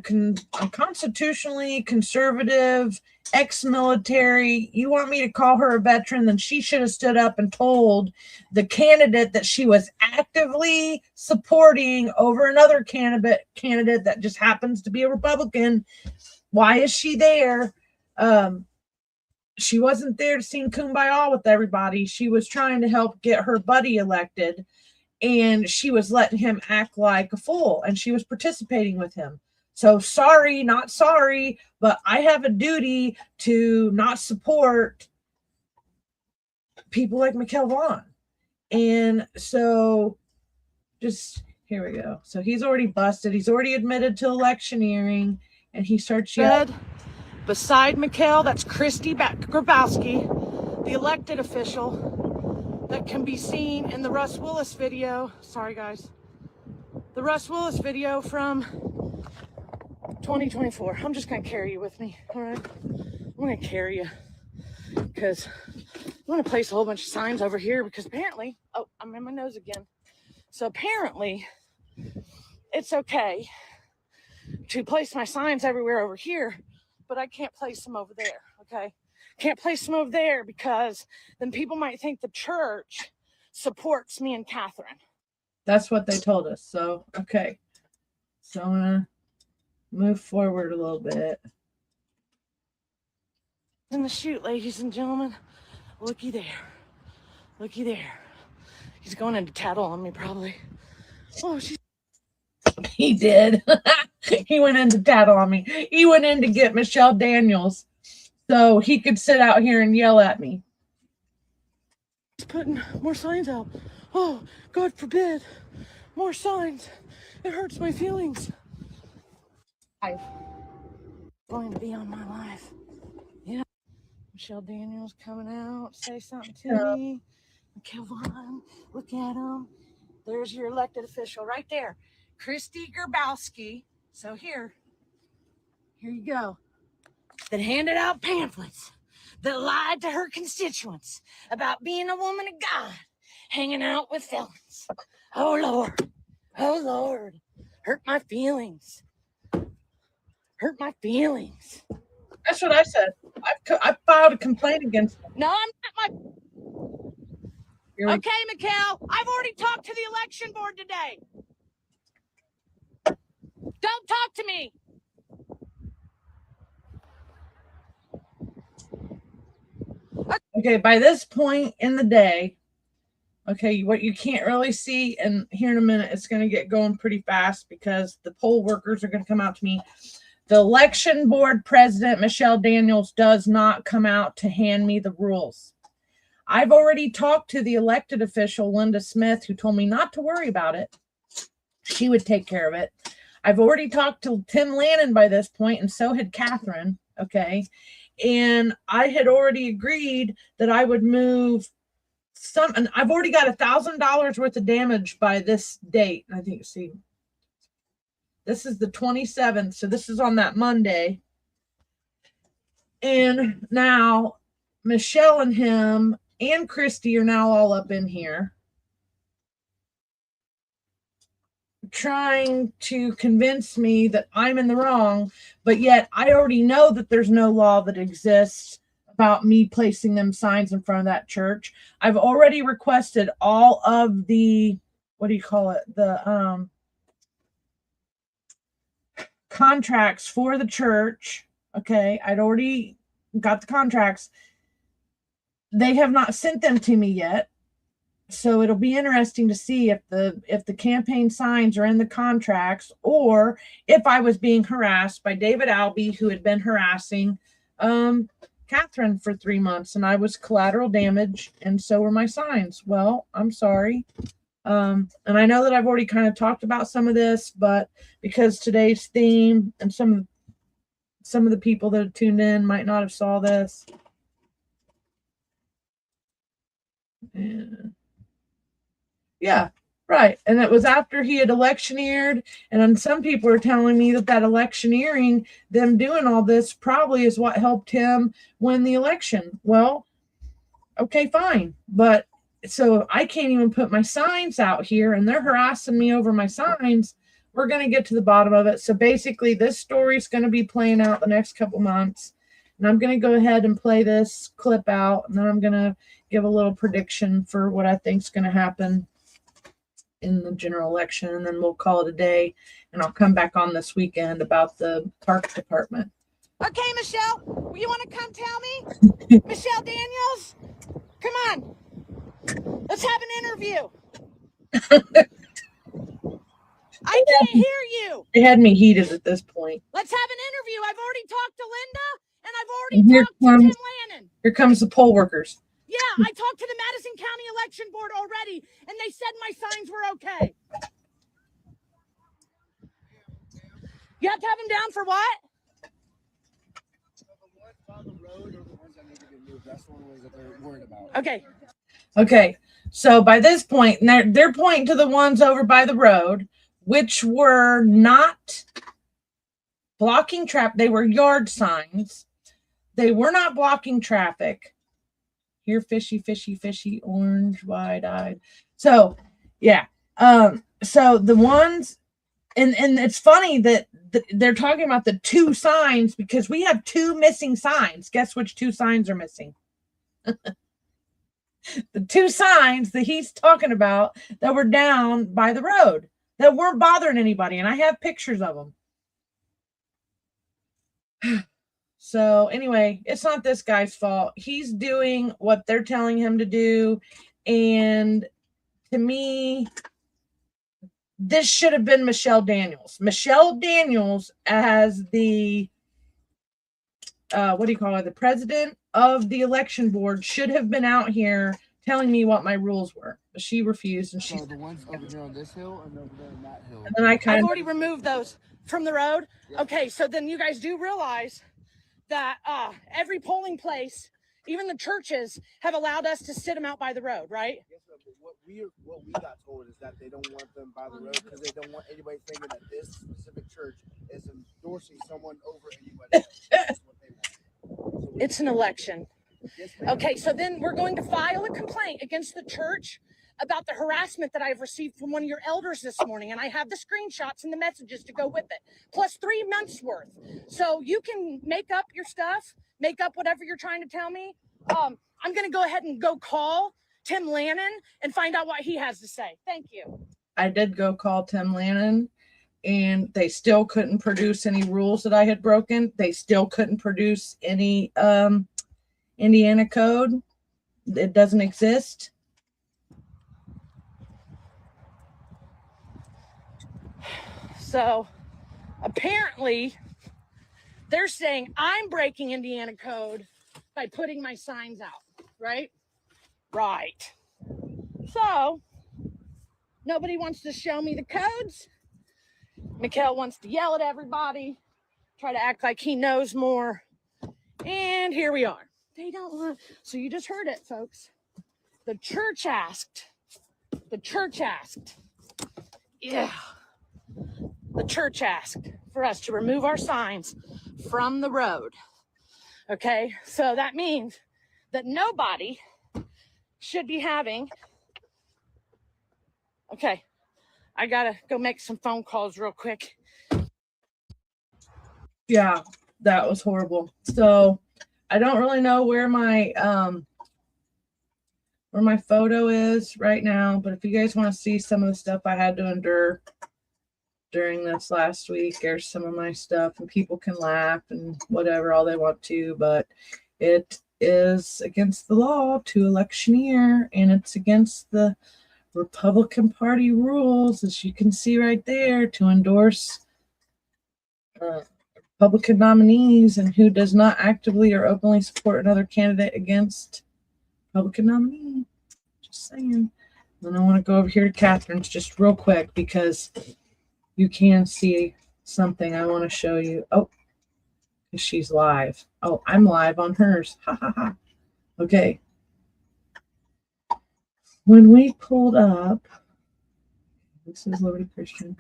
Speaker 4: constitutionally conservative, ex-military. You want me to call her a veteran? Then she should have stood up and told the candidate that she was actively supporting over another candidate that just happens to be a Republican. Why is she there? She wasn't there to sing Kumbaya with everybody. She was trying to help get her buddy elected. And she was letting him act like a fool, and she was participating with him. So sorry, not sorry, but I have a duty to not support people like Mikhail Vaughn. And so just here we go. So he's already busted. He's already admitted to electioneering, and he starts yelling.
Speaker 1: Beside Mikhail, that's Christy Grabowski, the elected official that can be seen in the Russ Willis video. Sorry, guys. The Russ Willis video from 2024. I'm just going to carry you with me, all right? I'm going to carry you because I'm going to place a whole bunch of signs over here because apparently, oh, I'm in my nose again. So apparently it's okay to place my signs everywhere over here, but I can't place them over there, okay? Can't place them over there because then people might think the church supports me and Catherine.
Speaker 4: That's what they told us. So, okay. So I'm going to move forward a little bit.
Speaker 1: In the chute, ladies and gentlemen. Looky there. Looky there. He's going into tattle on me, probably. Oh, she's...
Speaker 4: He did. He went into tattle on me. He went in to get Michelle Daniels so he could sit out here and yell at me.
Speaker 1: He's putting more signs out. Oh, God forbid. More signs. It hurts my feelings. I'm going to be on my life. Yeah. Michelle Daniels coming out. Say something to me. Okay, one. Look at him. There's your elected official right there. Christy Gerbowski. So here you go. That handed out pamphlets, that lied to her constituents about being a woman of God, hanging out with felons. Oh, Lord. Oh, Lord. Hurt my feelings. Hurt my feelings.
Speaker 4: That's what I said. I filed a complaint against him.
Speaker 1: No, I'm not my... Okay, Mikkel, I've already talked to the election board today. Don't talk to me.
Speaker 4: Okay, by this point in the day, okay, what you can't really see, and here in a minute, it's going to get going pretty fast because the poll workers are going to come out to me. The election board president, Michelle Daniels, does not come out to hand me the rules. I've already talked to the elected official, Linda Smith, who told me not to worry about it. She would take care of it. I've already talked to Tim Lannon by this point, and so had Catherine, okay? And I had already agreed that I would move some, and I've already got $1,000 worth of damage by this date. I think, see, this is the 27th, so this is on that Monday. And now Michelle and him and Christy are now all up in here trying to convince me that I'm in the wrong, but yet I already know that there's no law that exists about me placing them signs in front of that church. I've already requested all of the, what do you call it? The contracts for the church. Okay, I'd already got the contracts. They have not sent them to me yet. So it'll be interesting to see if the campaign signs are in the contracts, or if I was being harassed by David Albee, who had been harassing Catherine for 3 months, and I was collateral damage, and so were my signs. Well, I'm sorry. And I know that I've already kind of talked about some of this, but because today's theme and some of the people that have tuned in might not have saw this. Yeah, right. And it was after he had electioneered, and then some people are telling me that electioneering, them doing all this, probably is what helped him win the election. Well, okay, fine. But so I can't even put my signs out here, and they're harassing me over my signs. We're going to get to the bottom of it. So basically, this story is going to be playing out the next couple months. And I'm going to go ahead and play this clip out, and then I'm going to give a little prediction for what I think is going to happen in the general election, and then we'll call it a day, and I'll come back on this weekend about the park department.
Speaker 1: Okay, Michelle, you want to come tell me? Michelle Daniels, come on. Let's have an interview. I can't hear you.
Speaker 4: They had me heated at this point.
Speaker 1: Let's have an interview. I've already talked to Linda, and I've already talked to Tim Lannon.
Speaker 4: Here comes the poll workers.
Speaker 1: Yeah, I talked to the Madison County election board already, and they said my signs were okay. You have to have them down for what? Okay.
Speaker 4: Okay. So by this point, they're pointing to the ones over by the road, which were not blocking traffic. They were yard signs. They were not blocking traffic. Here, fishy, fishy, fishy, orange, wide-eyed. So, yeah. So the ones, and it's funny that they're talking about the 2 signs because we have 2 missing signs. Guess which 2 signs are missing? The 2 signs that he's talking about that were down by the road that weren't bothering anybody, and I have pictures of them. So anyway, it's not this guy's fault. He's doing what they're telling him to do, and to me, this should have been Michelle Daniels. Michelle Daniels as the what do you call her? The president of the election board should have been out here telling me what my rules were. But she refused, and she's
Speaker 6: the ones over here on this hill and over there on that hill.
Speaker 4: and then
Speaker 2: I've already removed those from the road.
Speaker 6: Yeah.
Speaker 2: Okay, so then you guys do realize that every polling place, even the churches, have allowed us to sit them out by the road, right?
Speaker 6: Yes, sir, but what we got told is that they don't want them by the road because they don't want anybody thinking that this specific church is endorsing someone over anybody else. That's what they want. So
Speaker 2: It's an election.
Speaker 6: Yes, ma'am.
Speaker 2: Okay, so then we're going to file a complaint against the church about the harassment that I've received from one of your elders this morning, and I have the screenshots and the messages to go with it, plus 3 months worth. So you can make up your stuff, make up whatever you're trying to tell me. I'm going to go ahead and go call Tim Lannon and find out what he has to say. Thank you.
Speaker 4: I did go call Tim Lannon, and they still couldn't produce any rules that I had broken. They still couldn't produce any Indiana code. It doesn't exist.
Speaker 2: So apparently they're saying I'm breaking Indiana code by putting my signs out, right? Right. So nobody wants to show me the codes. Mikhail wants to yell at everybody, try to act like he knows more. And here we are. They don't want, so you just heard it, folks. The church asked. Yeah. The church asked for us to remove our signs from the road. Okay, so that means that nobody should be having. Okay, I gotta go make some phone calls real quick.
Speaker 4: Yeah, that was horrible. So I don't really know where my photo is right now, but if you guys want to see some of the stuff I had to endure during this last week, there's some of my stuff, and people can laugh and whatever all they want to, but it is against the law to electioneer, and it's against the Republican Party rules, as you can see right there, to endorse Republican nominees and who does not actively or openly support another candidate against Republican nominee. Just saying. Then I want to go over here to Catherine's just real quick because you can see something I want to show you. Oh, she's live. Oh, I'm live on hers. Ha ha ha. Okay. When we pulled up, this is Liberty Christian.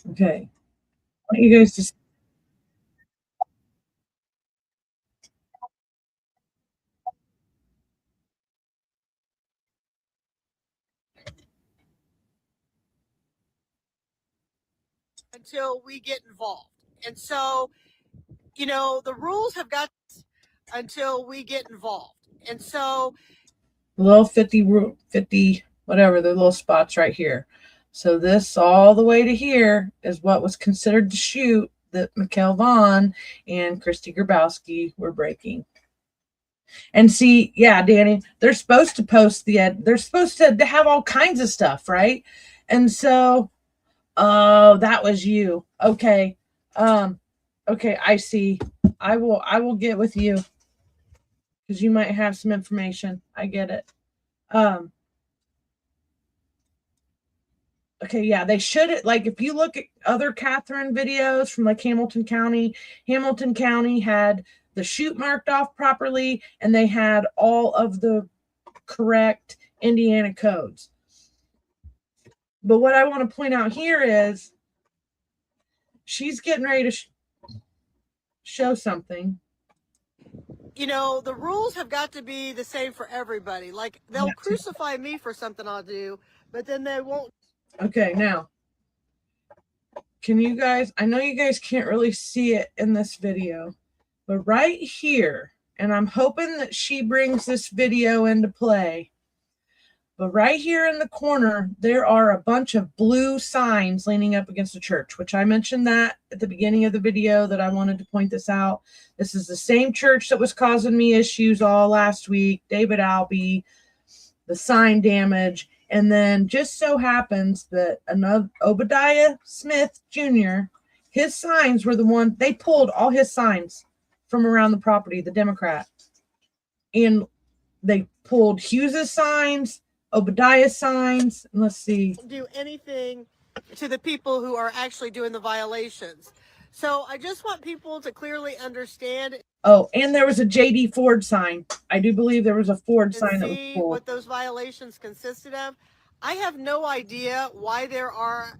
Speaker 4: Okay. I want you guys to
Speaker 7: until we get involved. And so, you know, the rules have got until we get involved. And so
Speaker 4: the little 50 whatever, the little spots right here. So this all the way to here is what was considered the shoot that Mikhail Vaughn and Christy Grabowski were breaking. And see, yeah, Danny, they're supposed to post they're supposed to have all kinds of stuff, right? And so, oh, that was you. Okay. Okay, I see. I will get with you because you might have some information. I get it. Okay, yeah, they should, like, if you look at other Catherine videos from like Hamilton County had the shoot marked off properly, and they had all of the correct Indiana codes. But what I want to point out here is she's getting ready to show something.
Speaker 7: you know, the rules have got to be the same for everybody. Like, they'll crucify me for something I'll do, but then they won't.
Speaker 4: Okay, now, can you guys, I know you guys can't really see it in this video, but right here, and I'm hoping that she brings this video into play, but right here in the corner, there are a bunch of blue signs leaning up against the church, which I mentioned that at the beginning of the video that I wanted to point this out. This is the same church that was causing me issues all last week, David Albee, the sign damage. And then just so happens that another Obadiah Smith Jr., his signs were the one, they pulled all his signs from around the property, the Democrat. And they pulled Hughes's signs, Obadiah's signs. Let's see.
Speaker 7: Do anything to the people who are actually doing the violations. So I just want people to clearly understand.
Speaker 4: Oh, and there was a JD Ford sign. I do believe there was a Ford sign that was
Speaker 7: See
Speaker 4: pulled.
Speaker 7: what those violations consisted of. I have no idea why there are.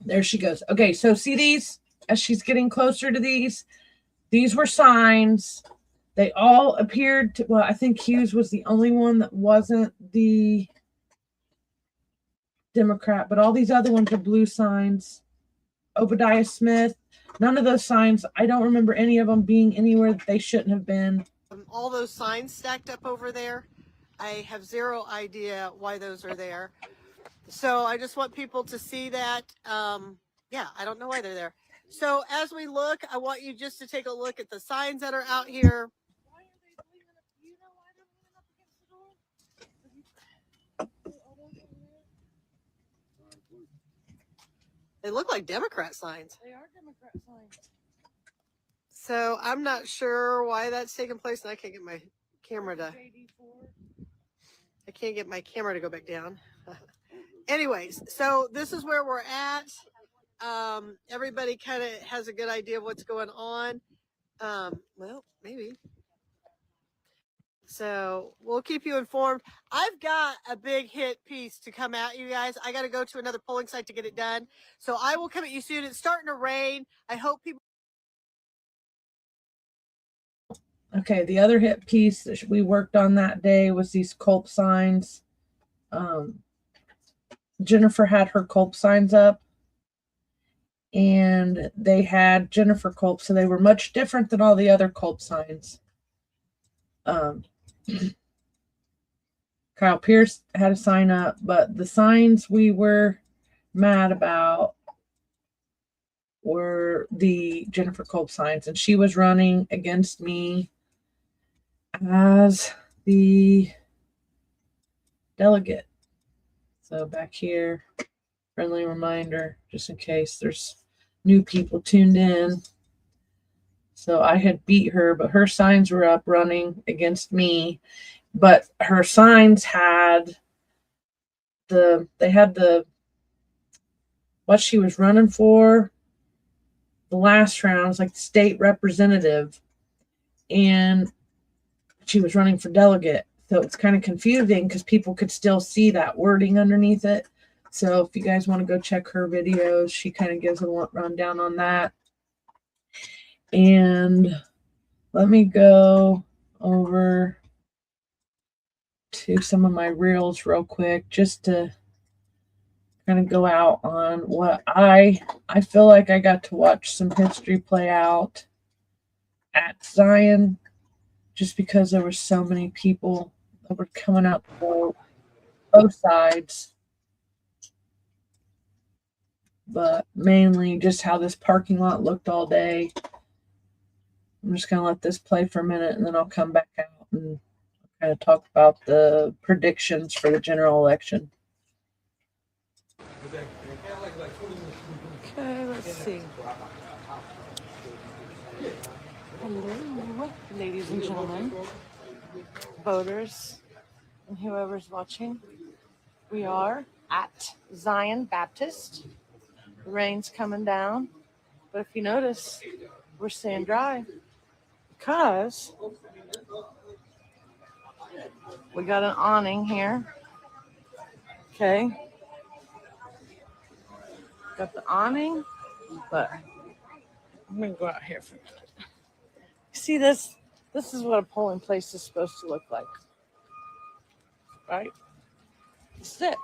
Speaker 4: There she goes. Okay, so see these as she's getting closer to these were signs. They all appeared to, well, I think Hughes was the only one that wasn't the Democrat, but all these other ones are blue signs. Obadiah Smith, none of those signs, I don't remember any of them being anywhere that they shouldn't have been.
Speaker 7: All those signs stacked up over there. I have zero idea why those are there. So I just want people to see that. Yeah, I don't know why they're there. So as we look, I want you just to take a look at the signs that are out here.
Speaker 2: Why are they leaning up? Do you know why they're leaning up against the door?
Speaker 7: They look like Democrat signs.
Speaker 2: They are Democrat signs.
Speaker 7: So I'm not sure why that's taking place, and I can't get my camera to. I can't get my camera to go back down. Anyways, so this is where we're at. Everybody kind of has a good idea of what's going on. Well, maybe. So we'll keep you informed. I've got a big hit piece to come at you guys. I got to go to another polling site to get it done. So I will come at you soon. It's starting to rain. I hope people.
Speaker 4: Okay, the other hit piece that we worked on that day was these Culp signs. Jennifer had her Culp signs up, and they had Jennifer Culp, so they were much different than all the other Culp signs. Kyle Pierce had a sign up, but the signs we were mad about were the Jennifer Culp signs, and she was running against me as the delegate. So back here, friendly reminder, just in case there's new people tuned in. So I had beat her, but her signs were up running against me. But her signs had what she was running for the last round was like the state representative, and she was running for delegate. So it's kind of confusing because people could still see that wording underneath it. So if you guys want to go check her videos, she kind of gives a rundown on that. And let me go over to some of my reels real quick just to kind of go out on what I feel like I got to watch some history play out at Zion, just because there were so many people that were coming out for both sides, but mainly just how this parking lot looked all day. I'm just going to let this play for a minute, and then I'll come back out and kind of talk about the predictions for the general election.
Speaker 1: Okay, let's see. Hello, ladies and gentlemen, voters, and whoever's watching. We are at Zion Baptist. The rain's coming down, but if you notice, we're staying dry because we got an awning here. Okay. Got the awning, but I'm going to go out here for a minute. See this? This is what a polling place is supposed to look like. Right? That's it.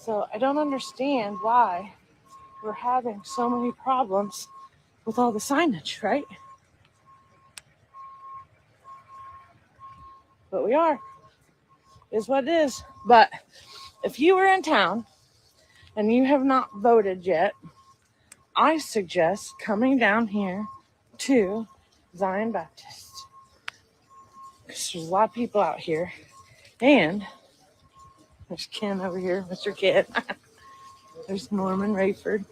Speaker 1: So I don't understand why we're having so many problems with all the signage, right? But we are. It is what it is. But if you were in town and you have not voted yet, I suggest coming down here to Zion Baptist. Because there's a lot of people out here. And there's Ken over here, Mr. Kid. There's Norman Rayford.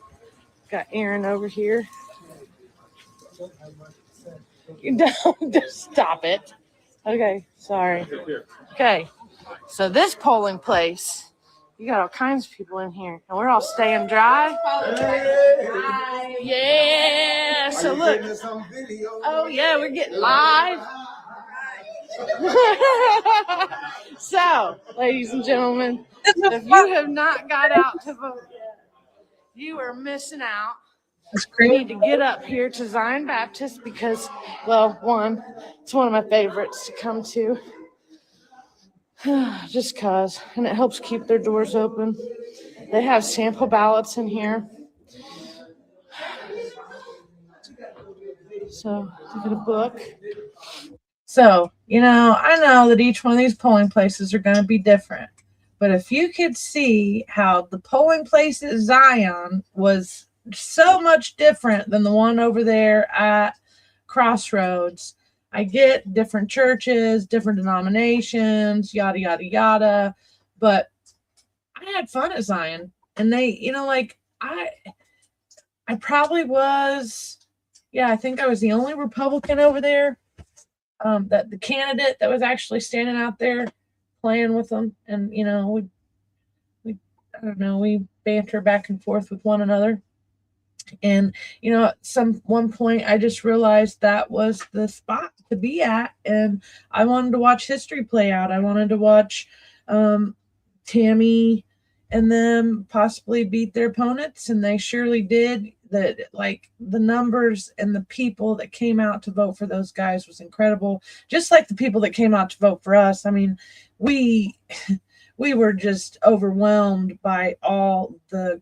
Speaker 1: Got Aaron over here. You don't just stop it. Okay, sorry. Okay, so this polling place, you got all kinds of people in here, and we're all staying dry. Yeah, so look. Oh, yeah, we're getting live. So, ladies and gentlemen, if you have not got out to vote yet, you are missing out. You need to get up here to Zion Baptist because, well, one, it's one of my favorites to come to. Just cause, and it helps keep their doors open. They have sample ballots in here. So, look at a book.
Speaker 4: So, I know that each one of these polling places are going to be different. But if you could see how the polling place at Zion was so much different than the one over there at Crossroads. I get different churches, different denominations, yada, yada, yada. But I had fun at Zion. And they, I probably was, I think I was the only Republican over there. That the candidate that was actually standing out there playing with them. And, we I don't know, we banter back and forth with one another. And, at one point I just realized that was the spot to be at. And I wanted to watch history play out. I wanted to watch Tammy and them possibly beat their opponents. And they surely did. That, like, the numbers and the people that came out to vote for those guys was incredible. Just like the people that came out to vote for us. I mean, we were just overwhelmed by all the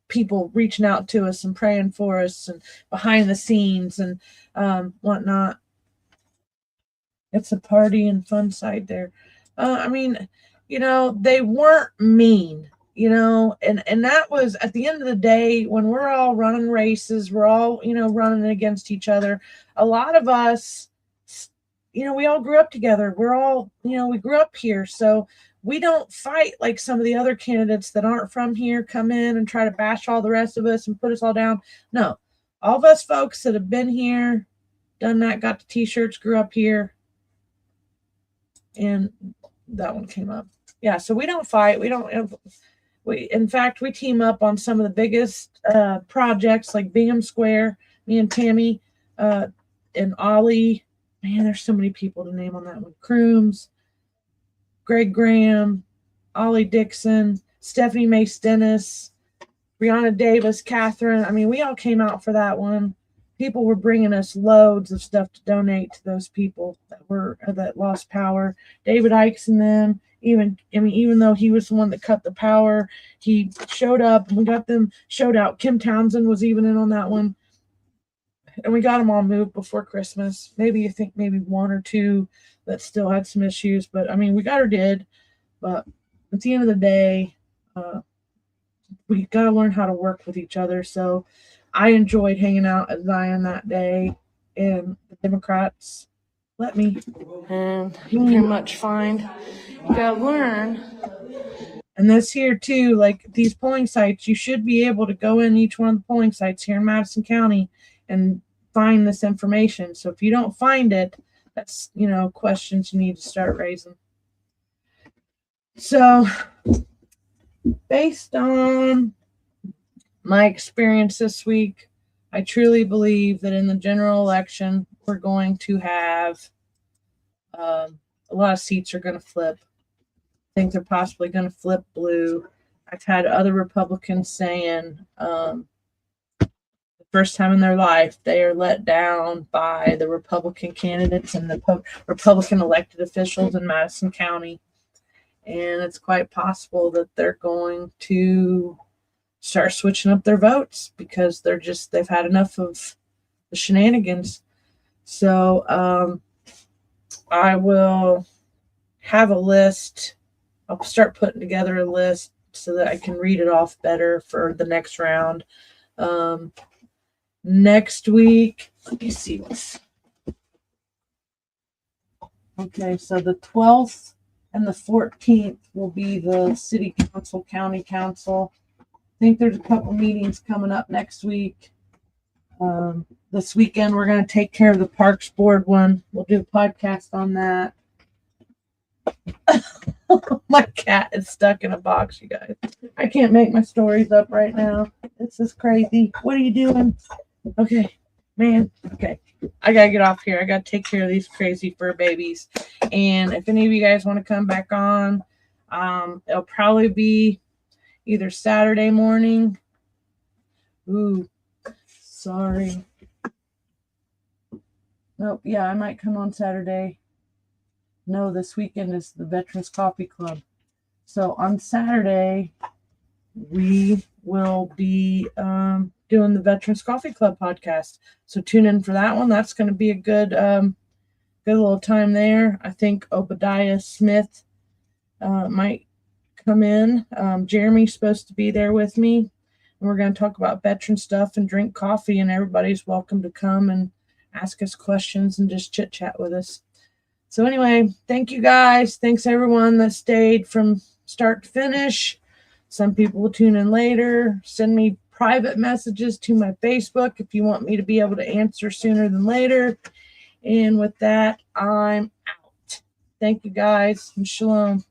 Speaker 4: people reaching out to us and praying for us and behind the scenes and whatnot. It's a party and fun side there. They weren't mean. And that was at the end of the day when we're all running races, we're all, running against each other. A lot of us, we all grew up together. We're all, we grew up here. So we don't fight like some of the other candidates that aren't from here come in and try to bash all the rest of us and put us all down. No, all of us folks that have been here, done that, got the t-shirts, grew up here. And that one came up. Yeah. So we don't fight. In fact, we team up on some of the biggest projects like Bingham Square, me and Tammy and Ollie. Man, there's so many people to name on that one. Crooms, Greg Graham, Ollie Dixon, Stephanie Mace Dennis, Brianna Davis, Catherine. I mean, we all came out for that one. People were bringing us loads of stuff to donate to those people that lost power. David Ikes and them. Even though he was the one that cut the power, he showed up and we got them showed out. Kim Townsend was even in on that one. And we got them all moved before Christmas. Maybe one or two that still had some issues. But, we got her did. But at the end of the day, we got to learn how to work with each other. So I enjoyed hanging out at Zion that day. And the Democrats let me.
Speaker 1: And you pretty much find you gotta learn.
Speaker 4: And this here too, like these polling sites, you should be able to go in each one of the polling sites here in Madison County and find this information. So if you don't find it, that's, questions you need to start raising. So based on my experience this week, I truly believe that in the general election, we're going to have a lot of seats are going to flip. I think they're possibly going to flip blue. I've had other Republicans saying first time in their life, they are let down by the Republican candidates and the Republican elected officials in Madison County. And it's quite possible that they're going to start switching up their votes because they've had enough of the shenanigans. So I will have a list. I'll start putting together a list so that I can read it off better for the next round. Next week, let me see what's okay. So the 12th and the 14th will be the city council, county council. I think there's a couple meetings coming up next week. This weekend, we're going to take care of the Parks Board one. We'll do a podcast on that. My cat is stuck in a box, you guys. I can't make my stories up right now. This is crazy. What are you doing? Okay, man. Okay. I got to get off here. I got to take care of these crazy fur babies. And if any of you guys want to come back on, it'll probably be either Saturday morning. Ooh, sorry. Nope. Yeah, I might come on Saturday. No, this weekend is the Veterans Coffee Club. So on Saturday, we will be doing the Veterans Coffee Club podcast. So tune in for that one. That's going to be a good little time there. I think Obadiah Smith might come in. Jeremy's supposed to be there with me. And we're going to talk about veteran stuff and drink coffee, and everybody's welcome to come and ask us questions and just chit chat with us. So anyway, thank you guys. Thanks everyone that stayed from start to finish. Some people will tune in later. Send me private messages to my Facebook if you want me to be able to answer sooner than later. And with that, I'm out. Thank you guys, and shalom.